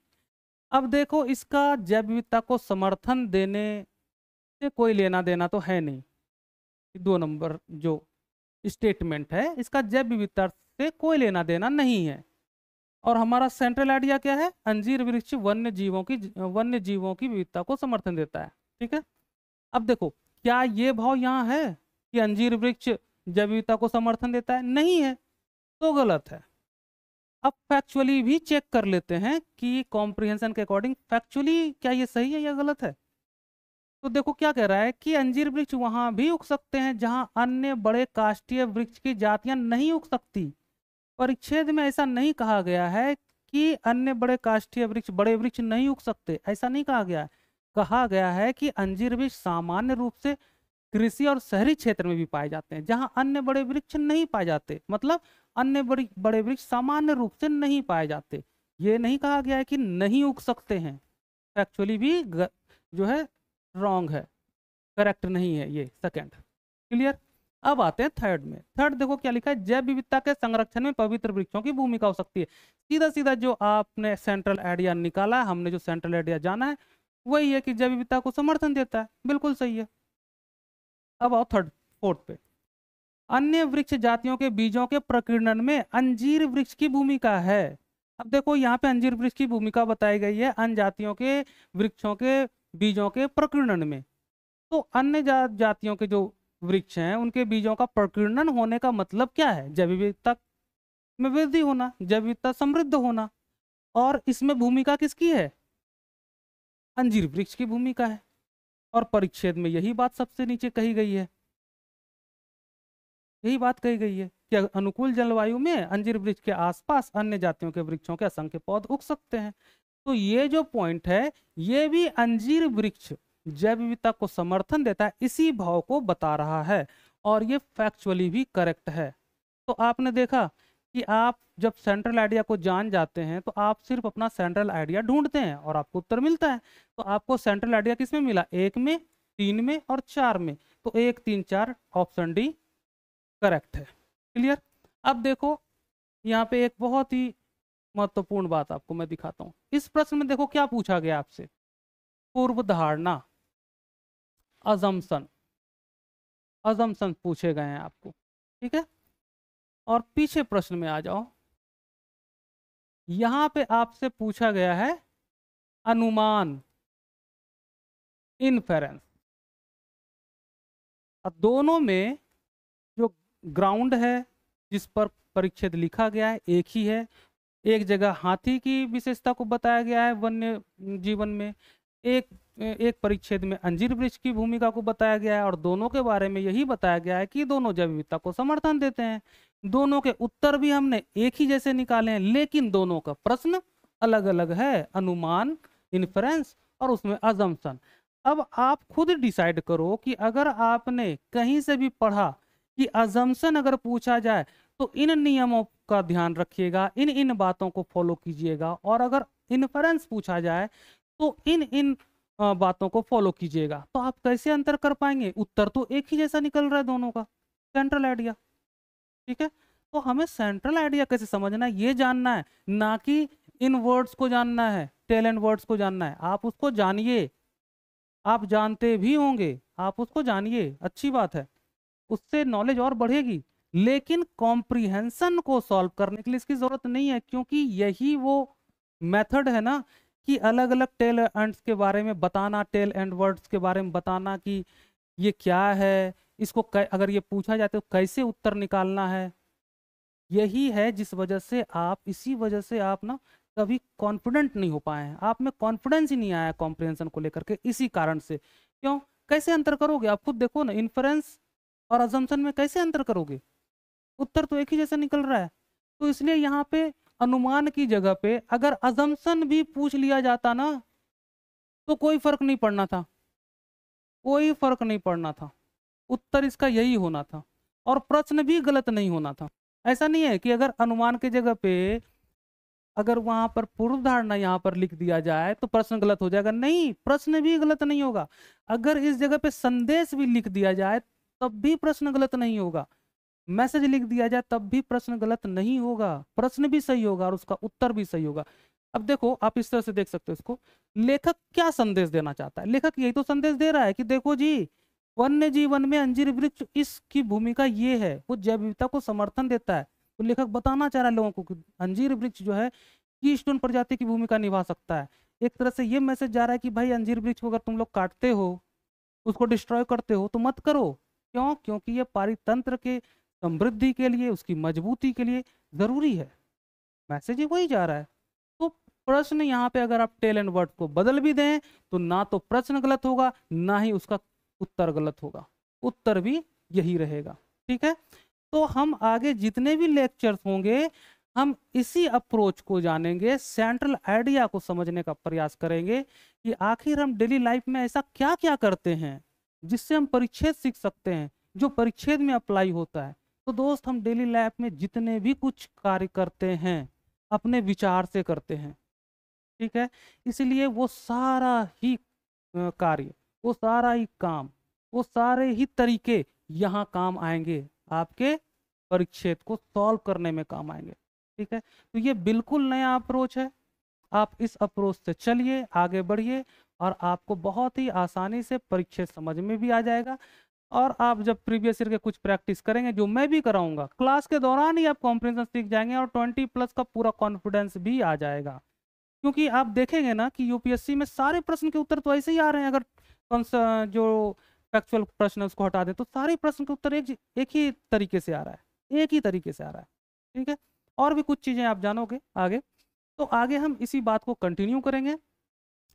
अब देखो, इसका जैव विविधता को समर्थन देने से कोई लेना देना तो है नहीं। 2 नंबर जो स्टेटमेंट है, इसका जैव विविधता से कोई लेना देना नहीं है। और हमारा सेंट्रल आइडिया क्या है, अंजीर वृक्ष वन्य जीवों की विविधता को समर्थन देता है। ठीक है, अब देखो क्या ये भाव यहाँ है कि अंजीर वृक्ष जैव विविधता को समर्थन देता है, नहीं है, तो गलत है। अब फैक्चुअली भी चेक कर लेते हैं कि कॉम्प्रिहेंशन के अकॉर्डिंग फैक्चुअली क्या ये सही है या गलत है। तो देखो क्या कह रहा है कि अंजीर वृक्ष वहां भी उग सकते हैं जहां अन्य बड़े काष्ठीय वृक्ष की जातियां नहीं उग सकती। परिच्छेद में ऐसा नहीं कहा गया है कि अन्य बड़े काष्ठीय वृक्ष, बड़े वृक्ष नहीं उग सकते, ऐसा नहीं कहा गया है। कहा गया है कि अंजीर वृक्ष सामान्य रूप से कृषि और शहरी क्षेत्र में भी पाए जाते हैं जहां अन्य बड़े वृक्ष नहीं पाए जाते। मतलब अन्य बड़े वृक्ष सामान्य रूप से नहीं पाए जाते, ये नहीं कहा गया है कि नहीं उग सकते हैं। फैक्चुअली भी जो है रॉन्ग है, करेक्ट नहीं है ये सेकंड। क्लियर। अब आते हैं थर्ड में। थर्ड देखो क्या लिखा है, जैव विविधता के संरक्षण में पवित्र वृक्षों की भूमिका हो सकती है। सीधा सीधा जो आपने सेंट्रल आइडिया निकाला, हमने जो सेंट्रल आइडिया जाना है वही है कि जैव विविधता को समर्थन देता है, बिल्कुल सही है। अब आओ फोर्थ पे। अन्य वृक्ष जातियों के बीजों के प्रकीर्णन में अंजीर वृक्ष की भूमिका है। अब देखो यहाँ पे अंजीर वृक्ष की भूमिका बताई गई है अन्य जातियों के वृक्षों के बीजों के प्रकीर्णन में। तो अन्य जातियों के जो वृक्ष हैं उनके बीजों का प्रकीर्णन होने का मतलब क्या है, जैव विविधता में वृद्धि होना, जैव विविधता समृद्ध होना। और इसमें भूमिका किसकी है, अंजीर वृक्ष की भूमिका है। और परिच्छेद में यही बात सबसे नीचे कही गई है, यही बात कही गई है कि अनुकूल जलवायु में अंजीर वृक्ष के आसपास अन्य जातियों के वृक्षों के असंख्य पौध उग सकते हैं। तो ये जो पॉइंट है ये भी अंजीर वृक्ष जैव विविधता को समर्थन देता है, इसी भाव को बता रहा है, और ये फैक्चुअली भी करेक्ट है। तो आपने देखा कि आप जब सेंट्रल आइडिया को जान जाते हैं तो आप सिर्फ अपना सेंट्रल आइडिया ढूंढते हैं और आपको उत्तर मिलता है। तो आपको सेंट्रल आइडिया किस में मिला? 1 में, 3 में और 4 में। तो 1 3 4 ऑप्शन डी करेक्ट है। क्लियर? अब देखो यहाँ पे एक बहुत ही महत्वपूर्ण बात आपको मैं दिखाता हूँ। इस प्रश्न में देखो क्या पूछा गया आपसे, पूर्व धारणा, अजम्पशन, अजम्पशन पूछे गए हैं आपको। ठीक है, और पीछे प्रश्न में आ जाओ। यहां पे आपसे पूछा गया है अनुमान, इनफेरेंस। अब दोनों में जो ग्राउंड है जिस पर परिच्छेद लिखा गया है एक ही है। एक जगह हाथी की विशेषता को बताया गया है वन्य जीवन में, एक एक परिच्छेद में अंजीर वृक्ष की भूमिका को बताया गया है, और दोनों के बारे में यही बताया गया है कि दोनों जैव विविधता को समर्थन देते हैं। दोनों के उत्तर भी हमने एक ही जैसे निकाले हैं, लेकिन दोनों का प्रश्न अलग अलग है, अनुमान, इन्फरेंस और उसमें अजम्पशन। अब आप खुद डिसाइड करो कि अगर आपने कहीं से भी पढ़ा कि अजम्पशन अगर पूछा जाए तो इन नियमों का ध्यान रखिएगा, इन इन बातों को फॉलो कीजिएगा, और अगर इन्फरेंस पूछा जाए तो इन इन बातों को फॉलो कीजिएगा। तो आप कैसे अंतर कर पाएंगे? उत्तर तो एक ही जैसा निकल रहा है दोनों का, सेंट्रल आइडिया। ठीक है, तो हमें सेंट्रल आइडिया कैसे समझना है ये जानना है, ना कि इन वर्ड्स को जानना है, टेल एंड वर्ड्स को जानना है। आप उसको जानिए, आप जानते भी होंगे, आप उसको जानिए, अच्छी बात है, उससे नॉलेज और बढ़ेगी। लेकिन कॉम्प्रिहेंशन को सॉल्व करने के लिए इसकी जरूरत नहीं है, क्योंकि यही वो मेथड है ना कि अलग अलग टेल एंड्स के बारे में बताना, टेल एंड वर्ड्स के बारे में बताना कि ये क्या है, इसको अगर ये पूछा जाए तो कैसे उत्तर निकालना है। यही है जिस वजह से आप, इसी वजह से आप ना कभी कॉन्फिडेंट नहीं हो पाए हैं, आप में कॉन्फिडेंस ही नहीं आया कॉम्प्रिहेंशन को लेकर के, इसी कारण से। क्यों? कैसे अंतर करोगे? आप खुद देखो ना, इन्फरेंस और अजम्पशन में कैसे अंतर करोगे? उत्तर तो एक ही जैसा निकल रहा है। तो इसलिए यहाँ पे अनुमान की जगह पे अगर अजम्पशन भी पूछ लिया जाता ना तो कोई फर्क नहीं पड़ना था, कोई फर्क नहीं पड़ना था, उत्तर इसका यही होना था, और प्रश्न भी गलत नहीं होना था। ऐसा नहीं है कि अगर अनुमान की जगह पे अगर वहां पर पूर्व धारणा यहाँ पर लिख दिया जाए तो प्रश्न गलत हो जाएगा, नहीं, प्रश्न भी गलत नहीं होगा। अगर इस जगह पे संदेश भी लिख दिया जाए तब भी प्रश्न गलत नहीं होगा, मैसेज लिख दिया जाए तब भी प्रश्न गलत नहीं होगा, प्रश्न भी सही होगा और उसका उत्तर भी सही होगा। अब देखो, आप इस तरह से देख सकते हो इसको, लेखक क्या संदेश देना चाहता है? लेखक यही तो संदेश दे रहा है कि देखो जी, वन्य जीवन में अंजीर वृक्ष इसकी भूमिका ये है, वो जैव विविधता को समर्थन देता है। तो लेखक बताना चाह रहा है लोगों को कि अंजीर वृक्ष जो है कीस्टोन प्रजाति की भूमिका निभा सकता है। एक तरह से ये मैसेज जा रहा है कि भाई अंजीर वृक्ष को अगर तुम लोग काटते हो, उसको डिस्ट्रॉय करते हो तो मत करो। क्यों? क्योंकि ये पारितंत्र के समृद्धि के लिए, उसकी मजबूती के लिए जरूरी है। मैसेज ही वही जा रहा है। तो प्रश्न यहाँ पे अगर आप टेल एंड वर्ड को बदल भी दें तो ना तो प्रश्न गलत होगा, ना ही उसका उत्तर गलत होगा, उत्तर भी यही रहेगा। ठीक है, तो हम आगे जितने भी लेक्चर्स होंगे हम इसी अप्रोच को जानेंगे, सेंट्रल आइडिया को समझने का प्रयास करेंगे कि आखिर हम डेली लाइफ में ऐसा क्या क्या करते हैं जिससे हम परिच्छेद सीख सकते हैं, जो परिच्छेद में अप्लाई होता है। तो दोस्त, हम डेली लाइफ में जितने भी कुछ कार्य करते हैं अपने विचार से करते हैं। ठीक है, इसलिए वो सारा ही कार्य, वो सारा ही काम, वो सारे ही तरीके यहाँ काम आएंगे, आपके परिच्छेद को सॉल्व करने में काम आएंगे। ठीक है, तो ये बिल्कुल नया अप्रोच है, आप इस अप्रोच से चलिए, आगे बढ़िए, और आपको बहुत ही आसानी से परिच्छेद समझ में भी आ जाएगा। और आप जब प्रीवियस ईयर के कुछ प्रैक्टिस करेंगे, जो मैं भी कराऊंगा, क्लास के दौरान ही आप कॉम्प्रिहेंशन सीख जाएंगे और 20+ का पूरा कॉन्फिडेंस भी आ जाएगा। क्योंकि आप देखेंगे ना कि यूपीएससी में सारे प्रश्न के उत्तर तो ऐसे ही आ रहे हैं, अगर जो फैक्चुअल प्रश्न है उसको हटा दे तो सारे प्रश्न के उत्तर एक ही तरीके से आ रहा है, एक ही तरीके से आ रहा है। ठीक है, और भी कुछ चीज़ें आप जानोगे आगे, तो आगे हम इसी बात को कंटिन्यू करेंगे।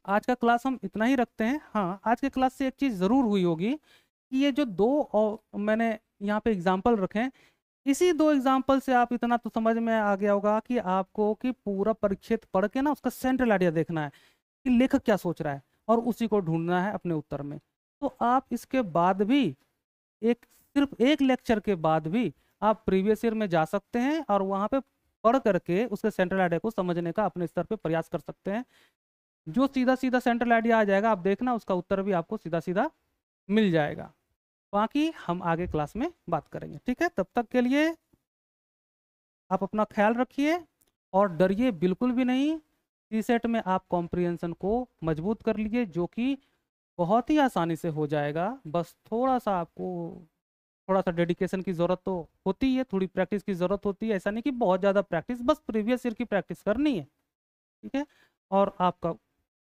आज का क्लास हम इतना ही रखते हैं। हाँ, आज के क्लास से एक चीज़ ज़रूर हुई होगी कि ये जो दो मैंने यहाँ पे एग्जाम्पल रखे हैं, इसी 2 एग्जाम्पल से आप इतना तो समझ में आ गया होगा कि आपको कि पूरा परिच्छेद पढ़ के ना उसका सेंट्रल आइडिया देखना है कि लेखक क्या सोच रहा है और उसी को ढूंढना है अपने उत्तर में। तो आप इसके बाद भी सिर्फ एक लेक्चर के बाद भी आप प्रीवियस ईयर में जा सकते हैं और वहाँ पे पढ़ करके उसके सेंट्रल आइडिया को समझने का अपने स्तर पे प्रयास कर सकते हैं। जो सीधा सीधा सेंट्रल आइडिया आ जाएगा आप देखना उसका उत्तर भी आपको सीधा सीधा मिल जाएगा। बाकी हम आगे क्लास में बात करेंगे, ठीक है। तब तक के लिए आप अपना ख्याल रखिए और डरिए बिल्कुल भी नहीं। सीसेट में आप कॉम्प्रिहेंशन को मजबूत कर लीजिए, जो कि बहुत ही आसानी से हो जाएगा। बस थोड़ा सा आपको थोड़ा सा डेडिकेशन की ज़रूरत तो होती है, थोड़ी प्रैक्टिस की ज़रूरत होती है। ऐसा नहीं कि बहुत ज़्यादा प्रैक्टिस, बस प्रीवियस ईयर की प्रैक्टिस करनी है, ठीक है। और आपका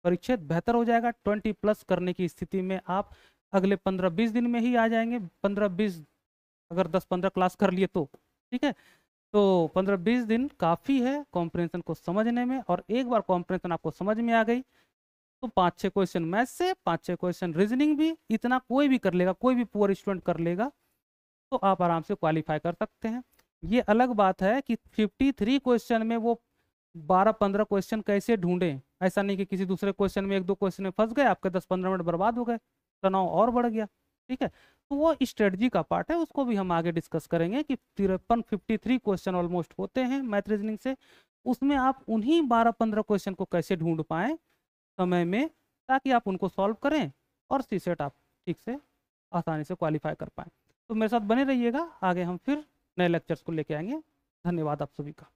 परिच्छेद बेहतर हो जाएगा। 20+ करने की स्थिति में आप अगले 15-20 दिन में ही आ जाएंगे। 15-20 अगर 10-15 क्लास कर लिए तो ठीक है। तो 15-20 दिन काफ़ी है कॉम्प्रिहेंशन को समझने में। और एक बार कॉम्प्रिहेंशन आपको समझ में आ गई तो 5-6 क्वेश्चन मैथ से, 5-6 क्वेश्चन रीजनिंग भी, इतना कोई भी कर लेगा, कोई भी पुअर स्टूडेंट कर लेगा, तो आप आराम से क्वालिफाई कर सकते हैं। ये अलग बात है कि 53 क्वेश्चन में वो 12-15 क्वेश्चन कैसे ढूंढें। ऐसा नहीं कि किसी दूसरे क्वेश्चन में 1-2 क्वेश्चन में फंस गए, आपके 10-15 मिनट बर्बाद हो गए, तनाव और बढ़ गया, ठीक है। तो वो स्ट्रेटजी का पार्ट है, उसको भी हम आगे डिस्कस करेंगे कि 53 क्वेश्चन ऑलमोस्ट होते हैं मैथ रीजनिंग से, उसमें आप उन्हीं 12-15 क्वेश्चन को कैसे ढूंढ पाएँ समय में, ताकि आप उनको सॉल्व करें और सीसेट आप ठीक से आसानी से क्वालिफाई कर पाएँ। तो मेरे साथ बने रहिएगा, आगे हम फिर नए लेक्चर्स को लेके आएंगे। धन्यवाद आप सभी का।